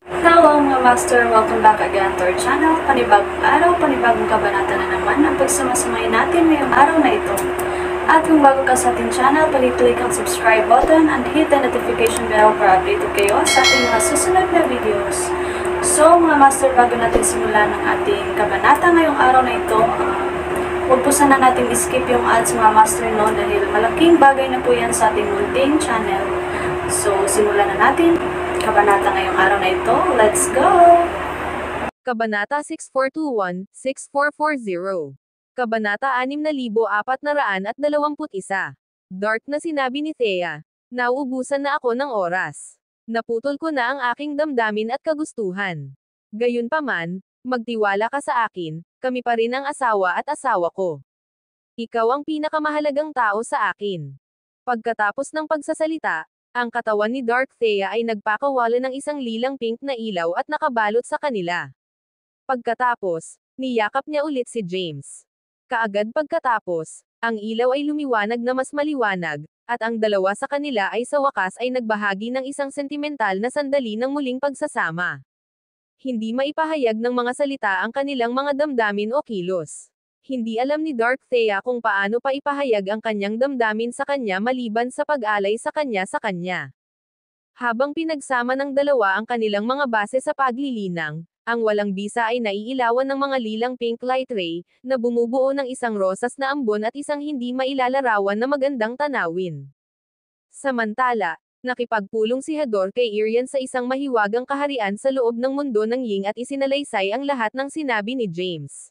Hello mga master! Welcome back again to our channel. Panibagong araw, panibagong kabanata na naman ang pagsamasamayin natin ngayong araw na ito. At kung bago ka sa ating channel, pag-click ang subscribe button and hit the notification bell para updated kayo sa ating mga susunod na videos. So mga master, bago natin simulan ang ating kabanata ngayong araw na ito, huwag po sana natin skip yung ads mga master no, dahil malaking bagay na po yan sa ating munting channel. So simulan na natin kabanata ngayong araw na ito. Let's go! Kabanata 6421-6440. Kabanata 6421. Dark na sinabi ni Thea. Nauubusan na ako ng oras. Naputol ko na ang aking damdamin at kagustuhan. Gayunpaman, magtiwala ka sa akin, kami pa rin ang asawa at asawa ko. Ikaw ang pinakamahalagang tao sa akin. Pagkatapos ng pagsasalita, ang katawan ni Dark Thea ay nagpakawala ng isang lilang pink na ilaw at nakabalot sa kanila. Pagkatapos, niyakap niya ulit si James. Kaagad pagkatapos, ang ilaw ay lumiwanag na mas maliwanag, at ang dalawa sa kanila ay sa wakas ay nagbahagi ng isang sentimental na sandali ng muling pagsasama. Hindi maipahayag ng mga salita ang kanilang mga damdamin o kilos. Hindi alam ni Dark Thea kung paano pa ipahayag ang kanyang damdamin sa kanya maliban sa pag-alay sa kanya sa kanya. Habang pinagsama ng dalawa ang kanilang mga base sa paglilinang, ang walang bisa ay naiilawan ng mga lilang pink light ray, na bumubuo ng isang rosas na ambon at isang hindi mailalarawan na magandang tanawin. Samantala, nakipagpulong si Hador kay Irian sa isang mahiwagang kaharian sa loob ng mundo ng Ying at isinalaysay ang lahat ng sinabi ni James.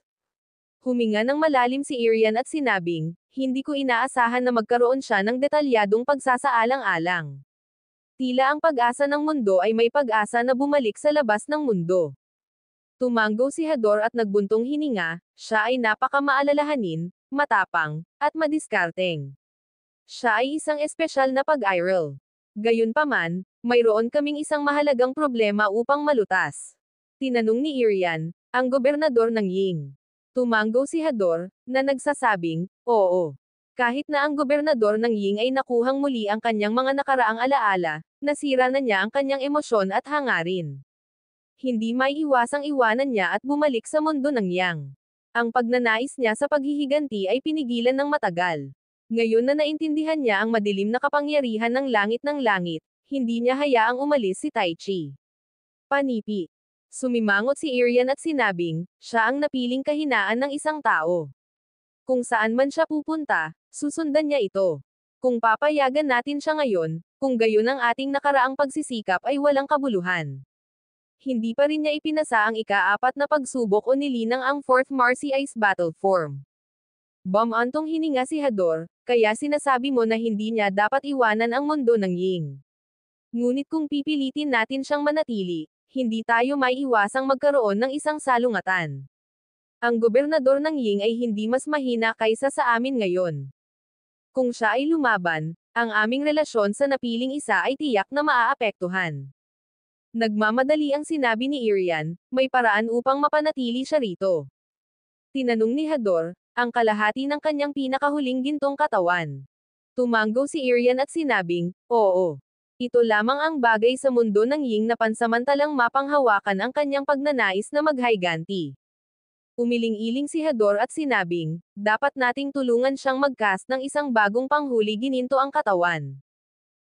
Huminga ng malalim si Irian at sinabing, hindi ko inaasahan na magkaroon siya ng detalyadong pagsasaalang-alang. Tila ang pag-asa ng mundo ay may pag-asa na bumalik sa labas ng mundo. Tumango si Hador at nagbuntong hininga, siya ay napakamaalalahanin, matapang, at madiskarteng. Siya ay isang espesyal na pag-iral. Gayunpaman, mayroon kaming isang mahalagang problema upang malutas. Tinanong ni Irian, ang gobernador ng Ying. Tumango si Hador, na nagsasabing, oo. Kahit na ang gobernador ng Ying ay nakuhang muli ang kanyang mga nakaraang alaala, nasira na niya ang kanyang emosyon at hangarin. Hindi may iwasang iwanan niya at bumalik sa mundo ng Yang. Ang pagnanais niya sa paghihiganti ay pinigilan ng matagal. Ngayon na naintindihan niya ang madilim na kapangyarihan ng langit, hindi niya hayaang umalis si Tai Chi. Panipi. Sumimangot si Irian at sinabing, siya ang napiling kahinaan ng isang tao. Kung saan man siya pupunta, susundan niya ito. Kung papayagan natin siya ngayon, kung gayon ang ating nakaraang pagsisikap ay walang kabuluhan. Hindi pa rin niya ipinasa ang ika-4 na pagsubok o nilinang ang 4th Marcy Ice Battle Form. Bumantong hininga si Hador, kaya sinasabi mo na hindi niya dapat iwanan ang mundo ng Ying. Ngunit kung pipilitin natin siyang manatili, hindi tayo may iwasang magkaroon ng isang salungatan. Ang gobernador ng Ying ay hindi mas mahina kaysa sa amin ngayon. Kung siya ay lumaban, ang aming relasyon sa napiling isa ay tiyak na maaapektuhan. Nagmamadali ang sinabi ni Irian, may paraan upang mapanatili siya rito. Tinanong ni Hador, ang kalahati ng kanyang pinakahuling gintong katawan. Tumango si Irian at sinabing, oo. Ito lamang ang bagay sa mundo ng Ying na pansamantalang mapanghawakan ang kanyang pagnanais na maghayganti. Umiling-iling si Hador at sinabing, dapat nating tulungan siyang mag-cast ng isang bagong panghuli gininto ang katawan.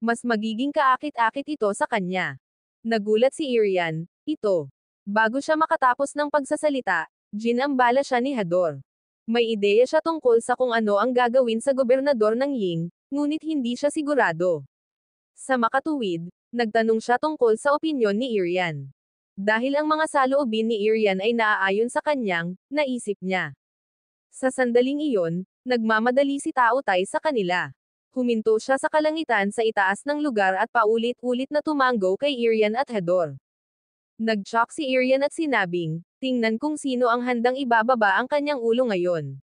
Mas magiging kaakit-akit ito sa kanya. Nagulat si Irian, ito. Bago siya makatapos ng pagsasalita, ginambala siya ni Hador. May ideya siya tungkol sa kung ano ang gagawin sa gobernador ng Ying, ngunit hindi siya sigurado. Sa makatuwid, nagtanong siya tungkol sa opinyon ni Irian. Dahil ang mga saloobin ni Irian ay naaayon sa kanyang, naisip niya. Sa sandaling iyon, nagmamadali si Tao Tai sa kanila. Huminto siya sa kalangitan sa itaas ng lugar at paulit-ulit na tumango kay Irian at Hador. Nag-shock si Irian at sinabing, tingnan kung sino ang handang ibababa ang kanyang ulo ngayon.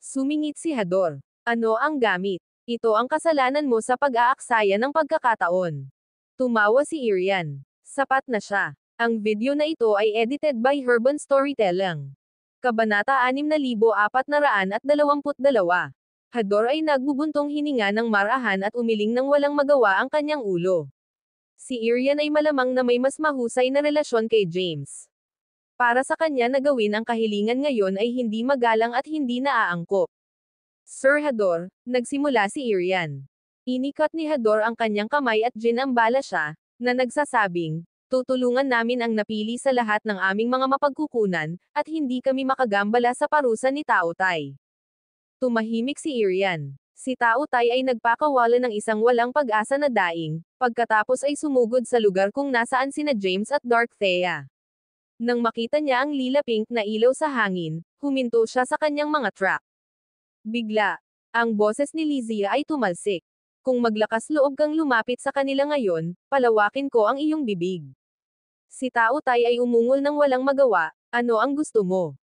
Sumingit si Hador. Ano ang gamit? Ito ang kasalanan mo sa pag-aaksaya ng pagkakataon. Tumawa si Irian. Sapat na siya. Ang video na ito ay edited by Herban Storytelling. Kabanata 6422. Hador ay nagbubuntong hininga ng marahan at umiling nang walang magawa ang kanyang ulo. Si Irian ay malamang na may mas mahusay na relasyon kay James. Para sa kanya na gawin ang kahilingan ngayon ay hindi magalang at hindi naaangkop. Sir Hador, nagsimula si Irian. Inikat ni Hador ang kanyang kamay at ginambala siya, na nagsasabing, tutulungan namin ang napili sa lahat ng aming mga mapagkukunan, at hindi kami makagambala sa parusa ni Tao Tai. Tumahimik si Irian. Si Tao Tai ay nagpakawala ng isang walang pag-asa na daing, pagkatapos ay sumugod sa lugar kung nasaan sina James at Dark Thea. Nang makita niya ang lila-pink na ilaw sa hangin, huminto siya sa kanyang mga track. Bigla, ang boses ni Lizzie ay tumalsik. Kung maglakas loob kang lumapit sa kanila ngayon, palawakin ko ang iyong bibig. Si Tao Tai ay umungol ng walang magawa, ano ang gusto mo?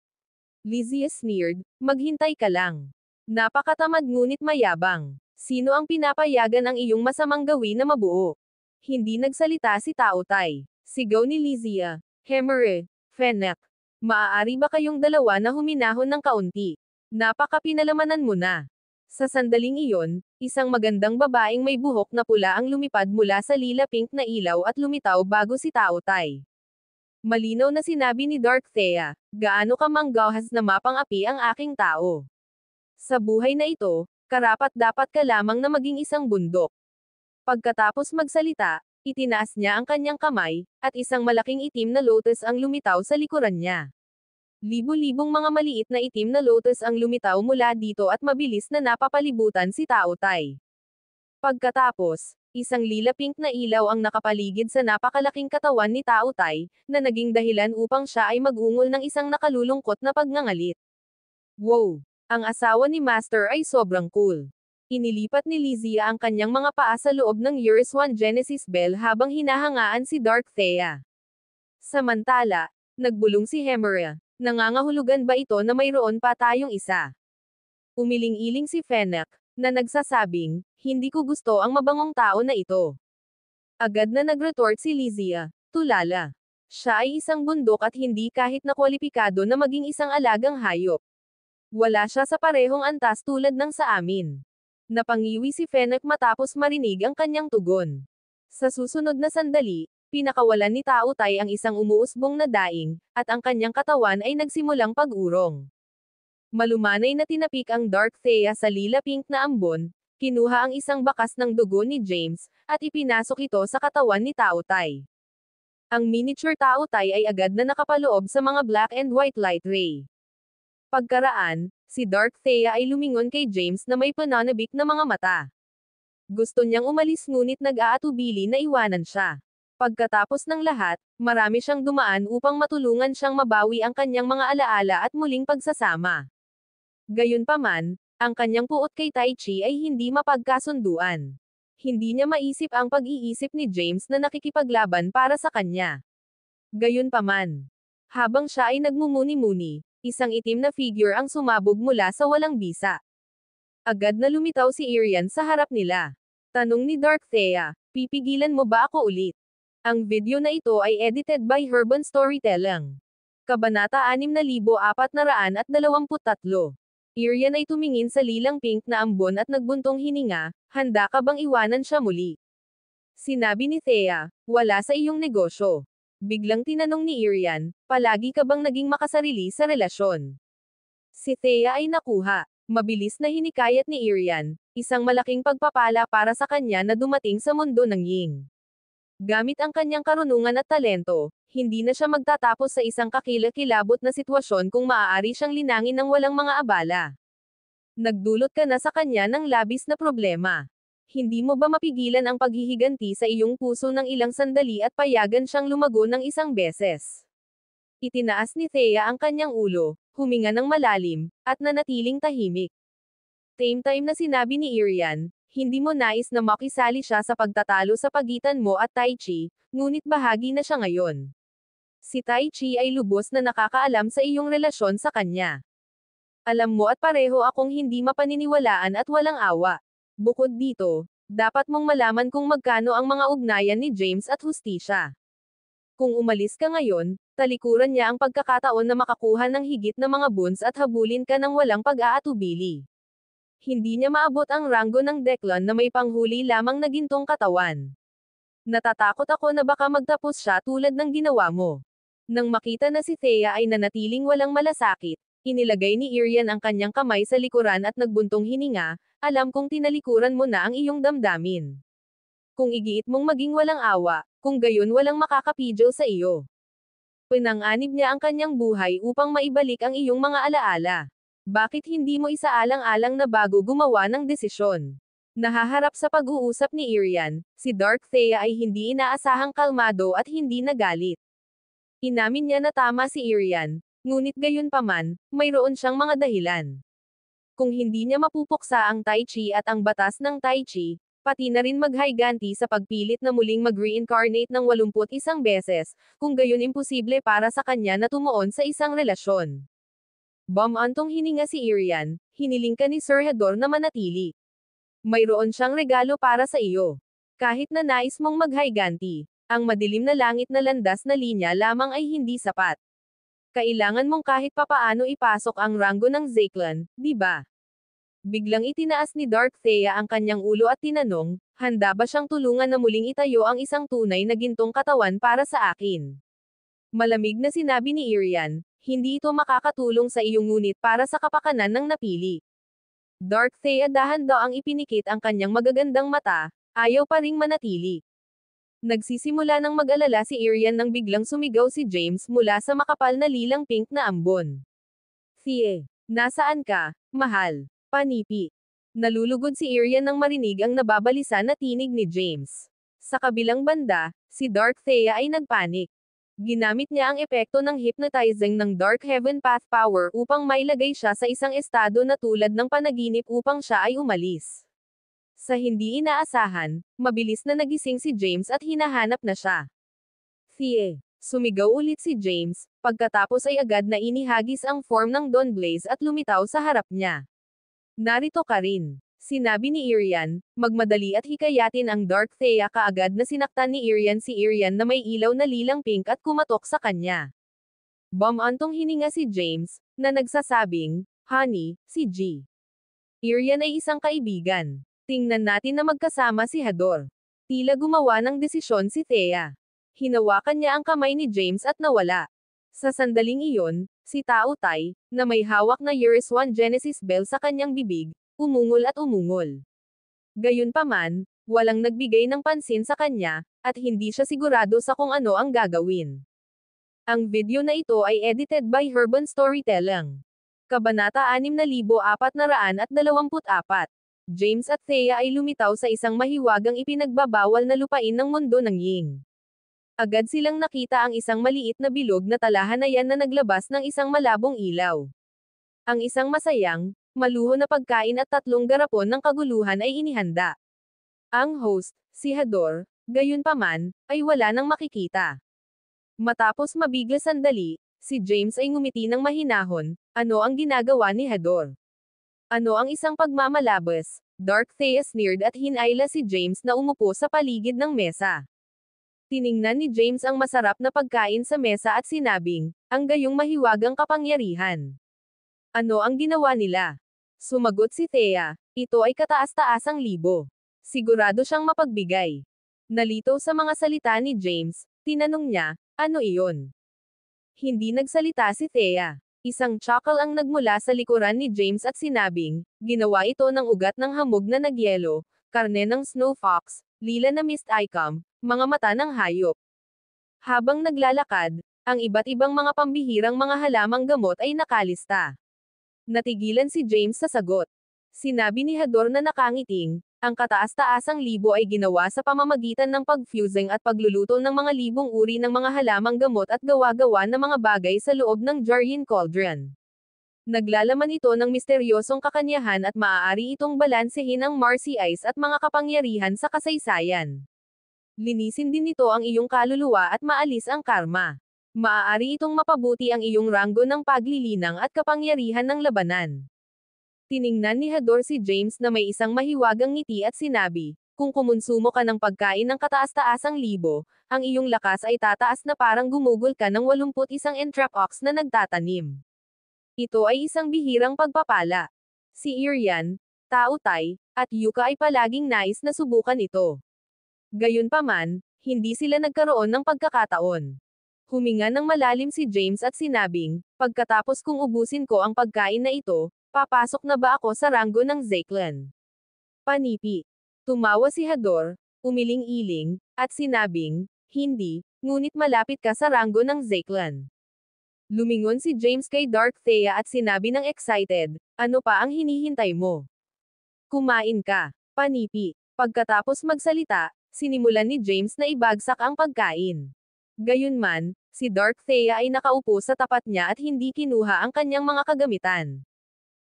Lizzie sneered, maghintay ka lang. Napakatamad ngunit mayabang. Sino ang pinapayagan ang iyong masamang gawin na mabuo? Hindi nagsalita si Tao Tai. Sigaw ni Lizzie. Hemere, Fennec. Maaari ba kayong dalawa na huminahon ng kaunti? Napakapinalamanan mo na. Sa sandaling iyon, isang magandang babaeng may buhok na pula ang lumipad mula sa lila-pink na ilaw at lumitaw bago si Tao Tai. Malinaw na sinabi ni Dark Thea, gaano ka manggahas na mapang-api ang aking tao. Sa buhay na ito, karapat-dapat ka lamang na maging isang bundok. Pagkatapos magsalita, itinaas niya ang kanyang kamay, at isang malaking itim na lotus ang lumitaw sa likuran niya. Libo-libong mga maliit na itim na lotus ang lumitaw mula dito at mabilis na napapalibutan si Tao Tai. Pagkatapos, isang lila-pink na ilaw ang nakapaligid sa napakalaking katawan ni Tao Tai, na naging dahilan upang siya ay mag-ungol ng isang nakalulungkot na pagngangalit. Wow! Ang asawa ni Master ay sobrang cool. Inilipat ni Lizzie ang kanyang mga paa sa loob ng Years 1 Genesis Bell habang hinahangaan si Dark Thea. Samantala, nagbulong si Hemera. Nangangahulugan ba ito na mayroon pa tayong isa? Umiling-iling si Fennec, na nagsasabing, hindi ko gusto ang mabangong tao na ito. Agad na nag-retort si Lizzie, tulala. Siya ay isang bundok at hindi kahit na kwalipikado na maging isang alagang hayop. Wala siya sa parehong antas tulad ng sa amin. Napangiwi si Fennec matapos marinig ang kanyang tugon. Sa susunod na sandali, pinakawalan ni Tao Tai ang isang umuusbong na daing, at ang kanyang katawan ay nagsimulang pag-urong. Malumanay na tinapik ang Dark Thea sa lila-pink na ambon, kinuha ang isang bakas ng dugo ni James, at ipinasok ito sa katawan ni Tao Tai. Ang miniature Tao Tai ay agad na nakapaloob sa mga black and white light ray. Pagkaraan, si Dark Thea ay lumingon kay James na may pananabik na mga mata. Gusto niyang umalis ngunit nag-aatubili na iwanan siya. Pagkatapos ng lahat, marami siyang dumaan upang matulungan siyang mabawi ang kanyang mga alaala at muling pagsasama. Gayunpaman, ang kanyang puot kay Tai Chi ay hindi mapagkasunduan. Hindi niya maisip ang pag-iisip ni James na nakikipaglaban para sa kanya. Gayunpaman, habang siya ay nagmumuni-muni, isang itim na figure ang sumabog mula sa walang bisa. Agad na lumitaw si Irian sa harap nila. Tanong ni Dark Thea, pipigilan mo ba ako ulit? Ang video na ito ay edited by Herban Storytelling. Kabanata 6423. Irian ay tumingin sa lilang pink na ambon at nagbuntong hininga, handa ka bang iwanan siya muli? Sinabi ni Thea, wala sa iyong negosyo. Biglang tinanong ni Irian, palagi ka bang naging makasarili sa relasyon? Si Thea ay nakuha. Mabilis na hinikayat ni Irian, isang malaking pagpapala para sa kanya na dumating sa mundo ng Ying. Gamit ang kanyang karunungan at talento, hindi na siya magtatapos sa isang kakilakilabot na sitwasyon kung maaari siyang linangin ng walang mga abala. Nagdulot ka na sa kanya ng labis na problema. Hindi mo ba mapigilan ang paghihiganti sa iyong puso ng ilang sandali at payagan siyang lumago ng isang beses? Itinaas ni Thea ang kanyang ulo, huminga ng malalim, at nanatiling tahimik. Same time na sinabi ni Irian, hindi mo nais na makisali siya sa pagtatalo sa pagitan mo at Tai Chi, ngunit bahagi na siya ngayon. Si Tai Chi ay lubos na nakakaalam sa iyong relasyon sa kanya. Alam mo at pareho akong hindi mapaniniwalaan at walang awa. Bukod dito, dapat mong malaman kung magkano ang mga ugnayan ni James at hustisya. Kung umalis ka ngayon, talikuran niya ang pagkakataon na makakuha ng higit na mga buns at habulin ka ng walang pag-aatubili. Hindi niya maabot ang ranggo ng Declan na may panghuli lamang na gintong katawan. Natatakot ako na baka magtapos siya tulad ng ginawa mo. Nang makita na si Thea ay nanatiling walang malasakit, inilagay ni Irian ang kanyang kamay sa likuran at nagbuntong hininga, alam kong tinalikuran mo na ang iyong damdamin. Kung igiit mong maging walang awa, kung gayon walang makakapidyo sa iyo. Pinanganib niya ang kanyang buhay upang maibalik ang iyong mga alaala. Bakit hindi mo isaalang-alang na bago gumawa ng desisyon? Nahaharap sa pag-uusap ni Irian, si Dark Thea ay hindi inaasahang kalmado at hindi nagalit. Inamin niya na tama si Irian, ngunit gayunpaman, mayroon siyang mga dahilan. Kung hindi niya mapupuksa ang Tai Chi at ang batas ng Tai Chi, pati na rin maghiganti sa pagpilit na muling mag-reincarnate ng 81 beses, kung gayon imposible para sa kanya na tumuon sa isang relasyon. Bumantong hininga si Irian, hiniling ka ni Sir Hador na manatili. Mayroon siyang regalo para sa iyo. Kahit na nais mong maghiganti, ang madilim na langit na landas na linya lamang ay hindi sapat. Kailangan mong kahit papaano ipasok ang ranggo ng Zeklan, di ba? Biglang itinaas ni Dark Thea ang kanyang ulo at tinanong, handa ba siyang tulungan na muling itayo ang isang tunay na gintong katawan para sa akin? Malamig na sinabi ni Irian, hindi ito makakatulong sa iyong ngunit para sa kapakanan ng napili. Dark Thea dahan-daang ipinikit ang kanyang magagandang mata, ayaw pa ring manatili. Nagsisimula ng mag-alala si Irian nang biglang sumigaw si James mula sa makapal na lilang pink na ambon. Thea, nasaan ka, mahal? Panipi. Nalulugod si Irian nang marinig ang nababalisa na tinig ni James. Sa kabilang banda, si Dark Thea ay nagpanik. Ginamit niya ang epekto ng hypnotizing ng Dark Heaven Path Power upang mailagay siya sa isang estado na tulad ng panaginip upang siya ay umalis. Sa hindi inaasahan, mabilis na nagising si James at hinahanap na siya. Thea. Sumigaw ulit si James, pagkatapos ay agad na inihagis ang form ng Don Blaze at lumitaw sa harap niya. Narito ka rin. Sinabi ni Irian, magmadali at hikayatin ang Dark Thea kaagad na sinaktan ni Irian si Irian na may ilaw na lilang pink at kumatok sa kanya. Bumantong hininga si James, na nagsasabing, honey, si G. Irian ay isang kaibigan. Tingnan natin na magkasama si Hador. Tila gumawa ng desisyon si Thea. Hinawakan niya ang kamay ni James at nawala. Sa sandaling iyon, si Tao Tai, na may hawak na Years 1 Genesis Bell sa kanyang bibig, umungol at umungol. Gayunpaman, walang nagbigay ng pansin sa kanya, at hindi siya sigurado sa kung ano ang gagawin. Ang video na ito ay edited by Herban Storytelling. Kabanata 6424. James at Thea ay lumitaw sa isang mahiwagang ipinagbabawal na lupain ng mundo ng Ying. Agad silang nakita ang isang maliit na bilog na talahanayan na naglabas ng isang malabong ilaw. Ang isang masayang, maluho na pagkain at 3 garapon ng kaguluhan ay inihanda. Ang host, si Hador, gayunpaman, ay wala nang makikita. Matapos mabigla sandali, si James ay ngumiti ng mahinahon, ano ang ginagawa ni Hador? Ano ang isang pagmamalabas? Dark Thea sneered at hinayla si James na umupo sa paligid ng mesa. Tiningnan ni James ang masarap na pagkain sa mesa at sinabing, ang gayong mahiwagang kapangyarihan. Ano ang ginawa nila? Sumagot si Thea, ito ay kataas-taasang libo. Sigurado siyang mapagbigay. Nalito sa mga salita ni James, tinanong niya, ano iyon? Hindi nagsalita si Thea. Isang chuckle ang nagmula sa likuran ni James at sinabing, ginawa ito ng ugat ng hamog na nagyelo, karne ng snow fox, lila na mist icam, mga mata ng hayop. Habang naglalakad, ang iba't ibang mga pambihirang mga halamang gamot ay nakalista. Natigilan si James sa sagot. Sinabi ni Hador na nakangiting, ang kataas-taasang libo ay ginawa sa pamamagitan ng pag-fusing at pagluluto ng mga libong uri ng mga halamang gamot at gawa-gawa ng mga bagay sa loob ng Jarian Cauldron. Naglalaman ito ng misteryosong kakanyahan at maaari itong balansehin ang Marcy Ice at mga kapangyarihan sa kasaysayan. Linisin din nito ang iyong kaluluwa at maalis ang karma. Maaari itong mapabuti ang iyong ranggo ng paglilinang at kapangyarihan ng labanan. Tiningnan ni Hador si James na may isang mahiwagang ngiti at sinabi, kung kumonsumo ka ng pagkain ng kataas-taasang libo, ang iyong lakas ay tataas na parang gumugol ka ng 81 entrap ox na nagtatanim. Ito ay isang bihirang pagpapala. Si Irian, Tao Tai, at Yuka ay palaging nais na subukan ito. Gayunpaman, hindi sila nagkaroon ng pagkakataon. Huminga ng malalim si James at sinabing, pagkatapos kong ubusin ko ang pagkain na ito, papasok na ba ako sa ranggo ng Zeklan? Panipi. Tumawa si Hador, umiling-iling, at sinabing, hindi, ngunit malapit ka sa ranggo ng Zeklan. Lumingon si James kay Dark Thea at sinabi ng excited, ano pa ang hinihintay mo? Kumain ka, panipi. Pagkatapos magsalita, sinimulan ni James na ibagsak ang pagkain. Gayunman, si Dark Thea ay nakaupo sa tapat niya at hindi kinuha ang kanyang mga kagamitan.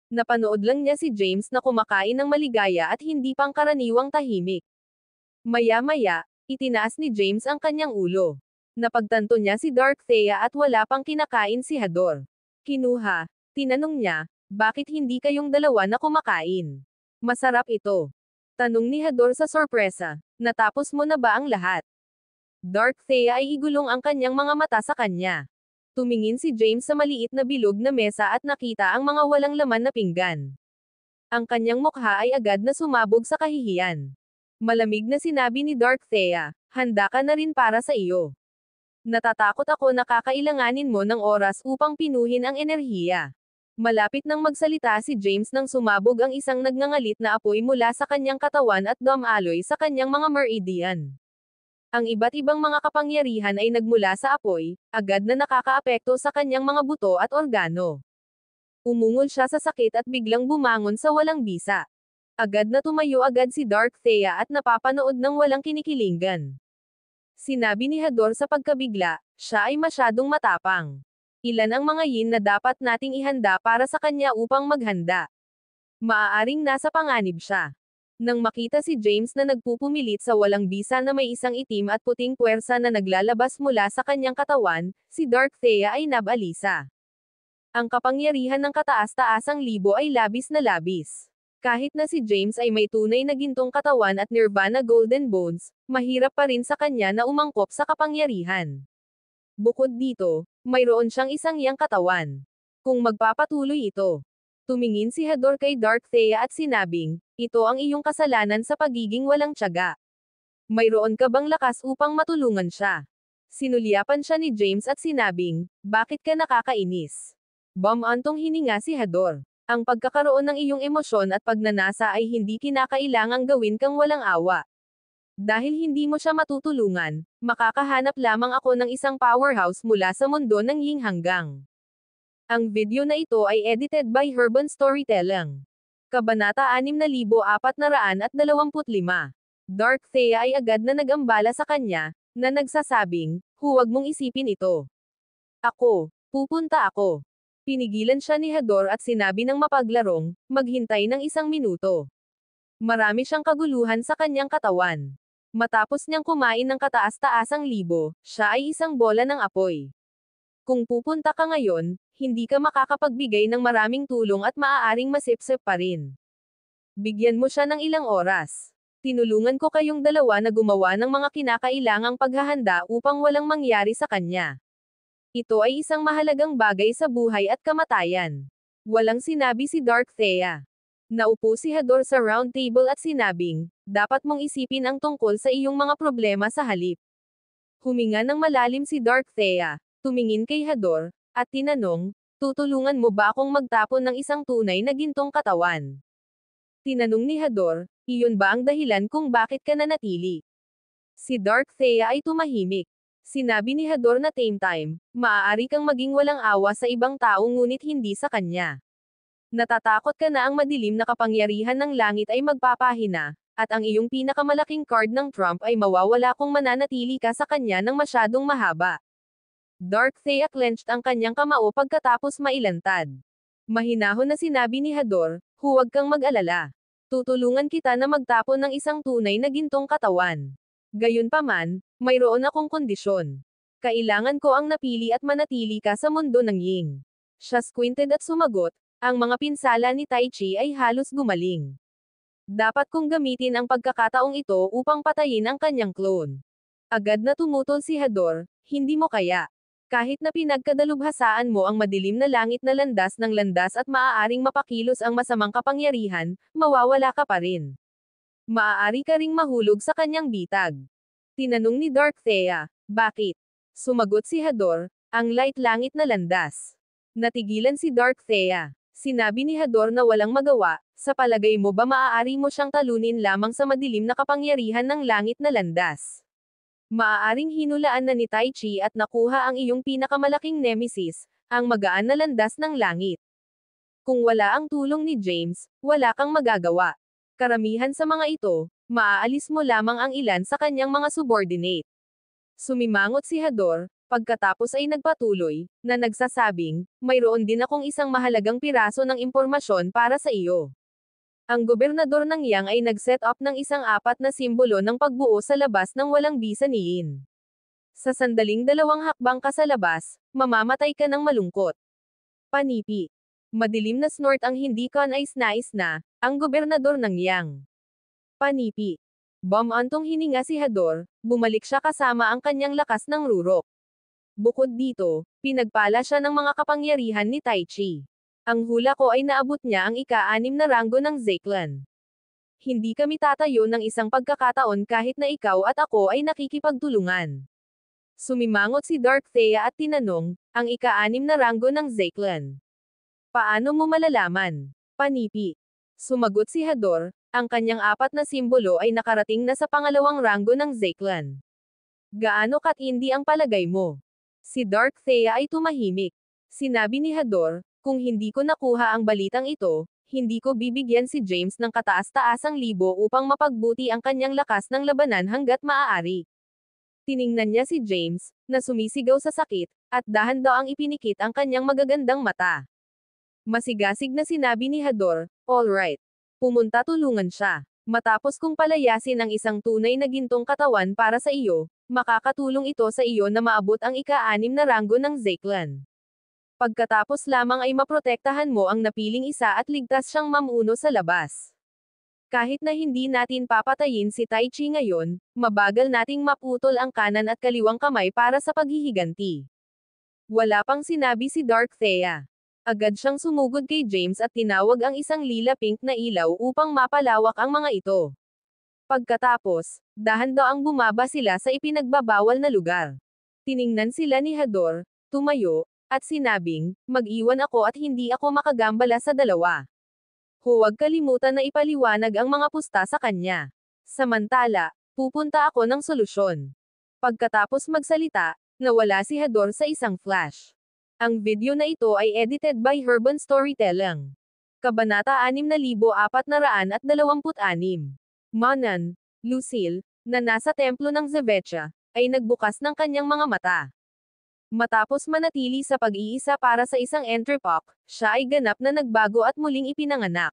Napanood lang niya si James na kumakain ng maligaya at hindi pangkaraniwang tahimik. Maya-maya, itinaas ni James ang kanyang ulo. Napagtanto niya si Dark Thea at wala pang kinakain si Hador. Kinuha, tinanong niya, bakit hindi kayong dalawa na kumakain? Masarap ito. Tanong ni Hador sa sorpresa, natapos mo na ba ang lahat? Dark Thea ay igulong ang kanyang mga mata sa kanya. Tumingin si James sa maliit na bilog na mesa at nakita ang mga walang laman na pinggan. Ang kanyang mukha ay agad na sumabog sa kahihiyan. Malamig na sinabi ni Dark Thea, handa ka na rin para sa iyo. Natatakot ako na kakailanganin mo ng oras upang pinuhin ang enerhiya. Malapit nang magsalita si James nang sumabog ang isang nagngangalit na apoy mula sa kanyang katawan at dumaloy sa kanyang mga meridian. Ang iba't ibang mga kapangyarihan ay nagmula sa apoy, agad na nakakaapekto sa kanyang mga buto at organo. Umungol siya sa sakit at biglang bumangon sa walang bisa. Agad na tumayo agad si Dark Thea at napapanood ng walang kinikilingan. Sinabi ni Hador sa pagkabigla, siya ay masyadong matapang. Ilan ang mga yin na dapat nating ihanda para sa kanya upang maghanda? Maaaring nasa panganib siya. Nang makita si James na nagpupumilit sa walang bisa na may isang itim at puting puwersa na naglalabas mula sa kanyang katawan, si Dark Thea ay nabalisa. Ang kapangyarihan ng kataas-taasang libo ay labis na labis. Kahit na si James ay may tunay na gintong katawan at Nirvana Golden Bones, mahirap pa rin sa kanya na umangkop sa kapangyarihan. Bukod dito, mayroon siyang isang yang katawan. Kung magpapatuloy ito, tumingin si Hador kay Dark Thea at sinabing, ito ang iyong kasalanan sa pagiging walang tiyaga. Mayroon ka bang lakas upang matulungan siya? Sinulyapan siya ni James at sinabing, bakit ka nakakainis? Bumantong hininga si Hador. Ang pagkakaroon ng iyong emosyon at pagnanasa ay hindi kinakailangang gawin kang walang awa. Dahil hindi mo siya matutulungan, makakahanap lamang ako ng isang powerhouse mula sa mundo ng Ying hanggang. Ang video na ito ay edited by Herban Storytelling. Kabanata 6425. Dark Thea ay agad na nagambala sa kanya, na nagsasabing, huwag mong isipin ito. Pupunta ako. Pinigilan siya ni Hador at sinabi ng mapaglarong, maghintay ng 1 minuto. Marami siyang kaguluhan sa kanyang katawan. Matapos niyang kumain ng kataas-taasang libo, siya ay isang bola ng apoy. Kung pupunta ka ngayon, hindi ka makakapagbigay ng maraming tulong at maaaring masipsip pa rin. Bigyan mo siya ng ilang oras. Tinulungan ko kayong dalawa na gumawa ng mga kinakailangang paghahanda upang walang mangyari sa kanya. Ito ay isang mahalagang bagay sa buhay at kamatayan. Walang sinabi si Dark Thea. Naupo si Hador sa round table at sinabing, dapat mong isipin ang tungkol sa iyong mga problema sa halip. Huminga ng malalim si Dark Thea, tumingin kay Hador, at tinanong, tutulungan mo ba akong magtapon ng isang tunay na gintong katawan? Tinanong ni Hador, iyon ba ang dahilan kung bakit ka nanatili? Si Dark Thea ay tumahimik. Sinabi ni Hador na time, maaari kang maging walang awa sa ibang tao ngunit hindi sa kanya. Natatakot ka na ang madilim na kapangyarihan ng langit ay magpapahina, at ang iyong pinakamalaking card ng Trump ay mawawala kung mananatili ka sa kanya ng masyadong mahaba. Dark Thea clenched ang kanyang kamao pagkatapos mailantad. Mahinahon na sinabi ni Hador, huwag kang mag-alala. Tutulungan kita na magtapon ng isang tunay na gintong katawan. Gayunpaman, mayroon akong kondisyon. Kailangan ko ang napili at manatili ka sa mundo ng Ying. Siya squinted at sumagot, ang mga pinsala ni Tai Chi ay halos gumaling. Dapat kong gamitin ang pagkakataong ito upang patayin ang kanyang clone. Agad na tumutol si Hador, hindi mo kaya. Kahit na pinagkadalubhasaan mo ang madilim na langit na landas ng landas at maaaring mapakilos ang masamang kapangyarihan, mawawala ka pa rin. Maaari ka ring mahulog sa kanyang bitag. Tinanong ni Dark Thea, bakit? Sumagot si Hador, ang light langit na landas. Natigilan si Dark Thea. Sinabi ni Hador na walang magawa, sa palagay mo ba maaari mo siyang talunin lamang sa madilim na kapangyarihan ng langit na landas? Maaaring hinulaan na ni Tai Chi at nakuha ang iyong pinakamalaking nemesis, ang magaan na landas ng langit. Kung wala ang tulong ni James, wala kang magagawa. Karamihan sa mga ito, maaalis mo lamang ang ilan sa kanyang mga subordinate. Sumimangot si Hador, pagkatapos ay nagpatuloy, na nagsasabing, mayroon din akong isang mahalagang piraso ng impormasyon para sa iyo. Ang gobernador ng Yang ay nag-set up ng isang apat na simbolo ng pagbuo sa labas ng walang bisa niin. Sa sandaling 2 hakbang ka sa labas, mamamatay ka ng malungkot. Panipi. Madilim na snort ang hindi kanais-nais na, ang gobernador ng Yang. Panipi. Bumantong hininga si Hador, bumalik siya kasama ang kanyang lakas ng rurok. Bukod dito, pinagpala siya ng mga kapangyarihan ni Tai Chi. Ang hula ko ay naabot niya ang ika-6 na ranggo ng Zeklan. Hindi kami tatayo ng isang pagkakataon kahit na ikaw at ako ay nakikipagtulungan. Sumimangot si Dark Thea at tinanong, ang ika-6 na ranggo ng Zeklan. Paano mo malalaman? Panipi. Sumagot si Hador, ang kanyang 4 na simbolo ay nakarating na sa pangalawang ranggo ng Zeklan. Gaano katindi ang palagay mo? Si Dark Thea ay tumahimik. Sinabi ni Hador, kung hindi ko nakuha ang balitang ito, hindi ko bibigyan si James ng kataas-taasang libo upang mapagbuti ang kanyang lakas ng labanan hanggat maaari. Tiningnan niya si James, na sumisigaw sa sakit, at dahan-daang ipinikit ang kanyang magagandang mata. Masigasig na sinabi ni Hador, all right. Pumunta tulungan siya. Matapos kong palayasin ang isang tunay na gintong katawan para sa iyo, makakatulong ito sa iyo na maabot ang ika-6 na ranggo ng Zeklan. Pagkatapos lamang ay maprotektahan mo ang napiling isa at ligtas siyang mamuno sa labas. Kahit na hindi natin papatayin si Tai Chi ngayon, mabagal nating maputol ang kanan at kaliwang kamay para sa paghihiganti. Wala pang sinabi si Dark Thea. Agad siyang sumugod kay James at tinawag ang isang lila-pink na ilaw upang mapalawak ang mga ito. Pagkatapos, dahan-daang bumaba sila sa ipinagbabawal na lugar. Tiningnan sila ni Hador, tumayo, at sinabing, mag-iwan ako at hindi ako makagambala sa dalawa. Huwag kalimutan na ipaliwanag ang mga pusta sa kanya. Samantala, pupunta ako ng solusyon. Pagkatapos magsalita, nawala si Hador sa isang flash. Ang video na ito ay edited by Herban Storytelling. Kabanata 6426. Manan, Lucille, na nasa templo ng Zevecha, ay nagbukas ng kanyang mga mata. Matapos manatili sa pag-iisa para sa isang entrepok, siya ay ganap na nagbago at muling ipinanganak.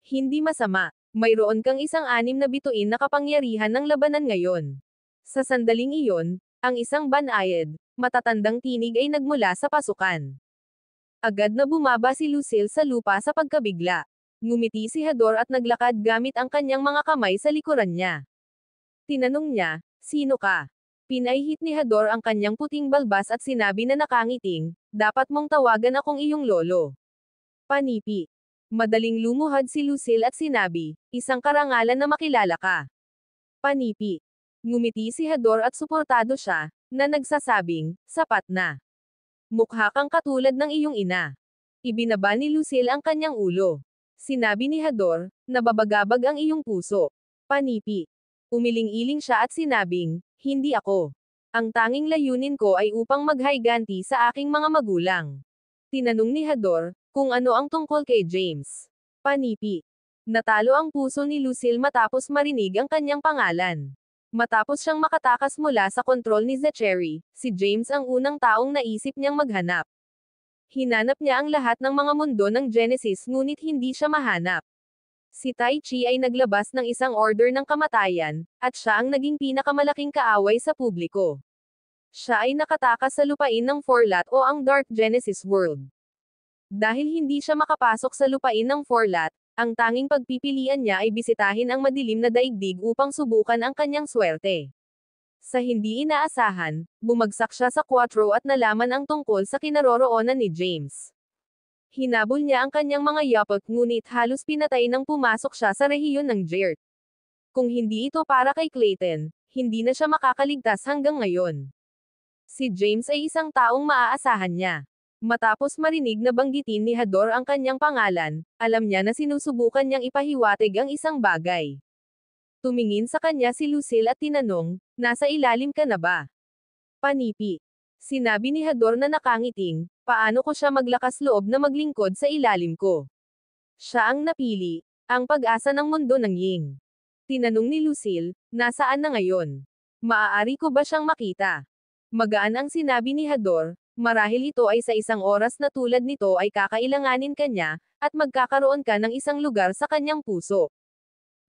Hindi masama, mayroon kang isang 6 na bituin na kapangyarihan ng labanan ngayon. Sa sandaling iyon, ang isang banayad, matatandang tinig ay nagmula sa pasukan. Agad na bumaba si Lucille sa lupa sa pagkabigla. Ngumiti si Hador at naglakad gamit ang kanyang mga kamay sa likuran niya. Tinanong niya, sino ka? Pinaihit ni Hador ang kanyang puting balbas at sinabi na nakangiting, dapat mong tawagan akong iyong lolo. Panipi. Madaling lumuhad si Lucille at sinabi, isang karangalan na makilala ka. Panipi. Ngumiti si Hador at suportado siya, na nagsasabing, sapat na. Mukha kang katulad ng iyong ina. Ibinaba ni Lucille ang kanyang ulo. Sinabi ni Hador, nababagabag ang iyong puso. Panipi. Umiling-iling siya at sinabing, hindi ako. Ang tanging layunin ko ay upang maghayganti sa aking mga magulang. Tinanong ni Hador, kung ano ang tungkol kay James. Panipi. Natalo ang puso ni Lucille matapos marinig ang kanyang pangalan. Matapos siyang makatakas mula sa kontrol ni Zachary, si James ang unang taong naisip niyang maghanap. Hinanap niya ang lahat ng mga mundo ng Genesis ngunit hindi siya mahanap. Si Tai Chi ay naglabas ng isang order ng kamatayan, at siya ang naging pinakamalaking kaaway sa publiko. Siya ay nakatakas sa lupain ng Forlat o ang Dark Genesis World. Dahil hindi siya makapasok sa lupain ng Forlat, ang tanging pagpipilian niya ay bisitahin ang madilim na daigdig upang subukan ang kanyang swerte. Sa hindi inaasahan, bumagsak siya sa 4 at nalaman ang tungkol sa kinaroroonan ni James. Hinabol niya ang kanyang mga yapot ngunit halos pinatay nang pumasok siya sa rehiyon ng Jert. Kung hindi ito para kay Clayton, hindi na siya makakaligtas hanggang ngayon. Si James ay isang taong maaasahan niya. Matapos marinig na banggitin ni Hador ang kanyang pangalan, alam niya na sinusubukan niyang ipahiwatig ang isang bagay. Tumingin sa kanya si Lucille at tinanong, "Nasa ilalim ka na ba?" "Panipi." Sinabi ni Hador na nakangiting, "Paano ko siya maglakas loob na maglingkod sa ilalim ko?" Siya ang napili, ang pag-asa ng mundo ng Ying. Tinanong ni Lucille, "Nasaan na ngayon? Maaari ko ba siyang makita?" Magaan ang sinabi ni Hador, "Marahil ito ay sa isang oras na tulad nito ay kakailanganin ka niya, at magkakaroon ka ng isang lugar sa kanyang puso."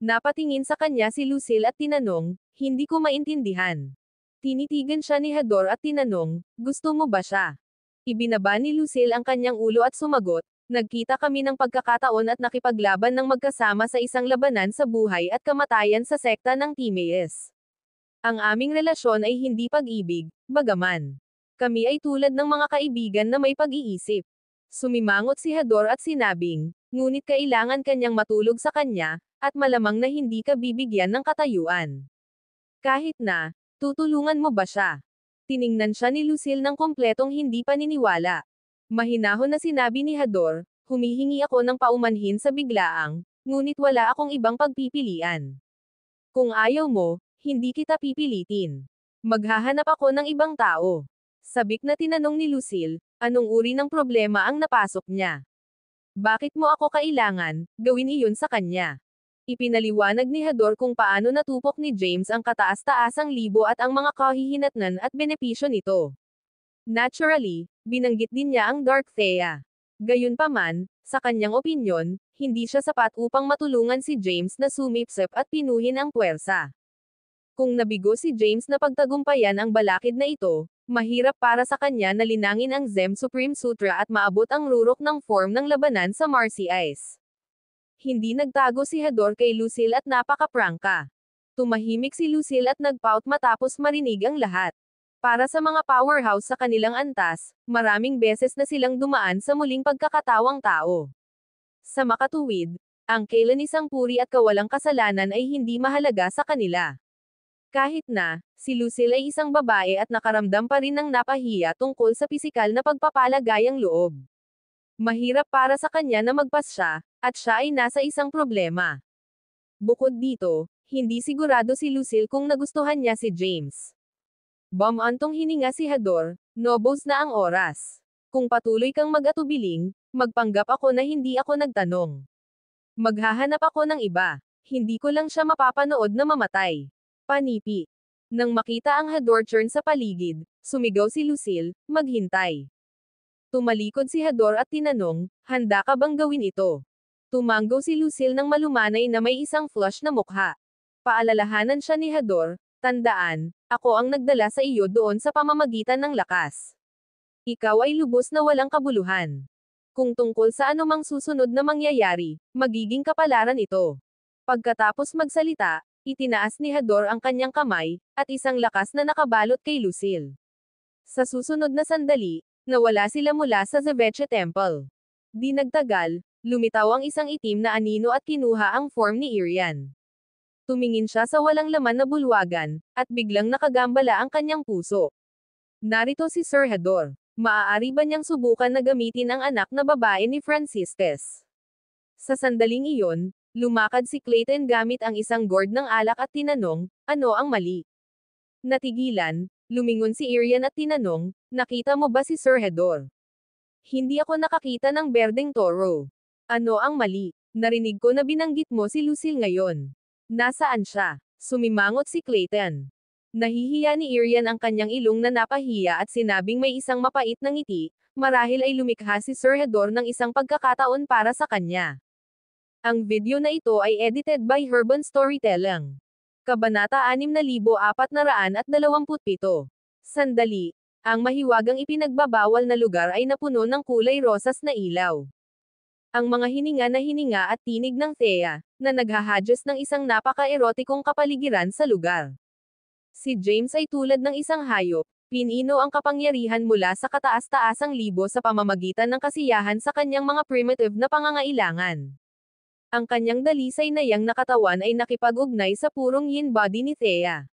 Napatingin sa kanya si Lucille at tinanong, "Hindi ko maintindihan." Tinitigan siya ni Hador at tinanong, "Gusto mo ba siya?" Ibinaba ni Lucille ang kanyang ulo at sumagot, "Nagkita kami ng pagkakataon at nakipaglaban ng magkasama sa isang labanan sa buhay at kamatayan sa sekta ng Timaeus. Ang aming relasyon ay hindi pag-ibig, bagaman kami ay tulad ng mga kaibigan na may pag-iisip." Sumimangot si Hador at sinabing, "Ngunit kailangan kanyang matulog sa kanya, at malamang na hindi ka bibigyan ng katayuan. Kahit na, tutulungan mo ba siya?" Tiningnan siya ni Lucille ng kompletong hindi paniniwala. Mahinahon na sinabi ni Hador, "Humihingi ako ng paumanhin sa biglaang, ngunit wala akong ibang pagpipilian. Kung ayaw mo, hindi kita pipilitin. Maghahanap ako ng ibang tao." Sabik na tinanong ni Lucille, anong uri ng problema ang napasok niya. "Bakit mo ako kailangan, gawin iyon sa kanya?" Ipinaliwanag ni Hador kung paano natupok ni James ang kataas-taasang libo at ang mga kahihinatnan at benepisyo nito. Naturally, binanggit din niya ang Dark Thea. Gayunpaman, sa kanyang opinyon, hindi siya sapat upang matulungan si James na sumipsip at pinuhin ang puwersa. Kung nabigo si James na pagtagumpayan ang balakid na ito, mahirap para sa kanya na linangin ang Zem Supreme Sutra at maabot ang rurok ng form ng labanan sa Marcy Ice. Hindi nagtago si Hador kay Lucille at napaka-prangka. Tumahimik si Lucille at nagpout matapos marinig ang lahat. Para sa mga powerhouse sa kanilang antas, maraming beses na silang dumaan sa muling pagkakatawang tao. Sa makatuwid, ang kailanisang puri at kawalang kasalanan ay hindi mahalaga sa kanila. Kahit na, si Lucille ay isang babae at nakaramdam pa rin ng napahiya tungkol sa pisikal na pagpapalagayang loob. Mahirap para sa kanya na magpasya, at siya ay nasa isang problema. Bukod dito, hindi sigurado si Lucille kung nagustuhan niya si James. Bumantong hininga si Hador, "Nobos na ang oras. Kung patuloy kang mag-atubiling, magpanggap ako na hindi ako nagtanong. Maghahanap ako ng iba. Hindi ko lang siya mapapanood na mamatay." Panipi. Nang makita ang Hador turn sa paligid, sumigaw si Lucille, "Maghintay." Tumalikod si Hador at tinanong, "Handa ka bang gawin ito?" Tumanggo si Lucille ng malumanay na may isang flush na mukha. Paalalahanan siya ni Hador, "Tandaan, ako ang nagdala sa iyo doon sa pamamagitan ng lakas. Ikaw ay lubos na walang kabuluhan. Kung tungkol sa anumang susunod na mangyayari, magiging kapalaran ito." Pagkatapos magsalita, itinaas ni Hador ang kanyang kamay, at isang lakas na nakabalot kay Lucille. Sa susunod na sandali, nawala sila mula sa Zeveche Temple. Di nagtagal, lumitaw ang isang itim na anino at kinuha ang form ni Irian. Tumingin siya sa walang laman na bulwagan, at biglang nakagambala ang kanyang puso. Narito si Sir Hador. Maaari ba niyang subukan na gamitin ang anak na babae ni Franciscus? Sa sandaling iyon, lumakad si Clayton gamit ang isang gourd ng alak at tinanong, "Ano ang mali?" Natigilan, lumingon si Irian at tinanong, "Nakita mo ba si Sir Hador?" "Hindi ako nakakita ng berdeng toro." "Ano ang mali? Narinig ko na binanggit mo si Lucille ngayon. Nasaan siya?" Sumimangot si Clayton. Nahihiya ni Irian ang kanyang ilong na napahiya at sinabing may isang mapait na ngiti, marahil ay lumikha si Sir Hador ng isang pagkakataon para sa kanya. Ang video na ito ay edited by Herban Storytelling. Kabanata 6427. Sandali. Ang mahiwagang ipinagbabawal na lugar ay napuno ng kulay rosas na ilaw. Ang mga hininga at tinig ng Thea, na naghahadyos ng isang napaka-erotikong kapaligiran sa lugar. Si James ay tulad ng isang hayop, pinino ang kapangyarihan mula sa kataas-taasang libo sa pamamagitan ng kasiyahan sa kanyang mga primitive na pangangailangan. Ang kanyang dalisay na yang nakatawan ay nakipag-ugnay sa purong yin body ni Thea.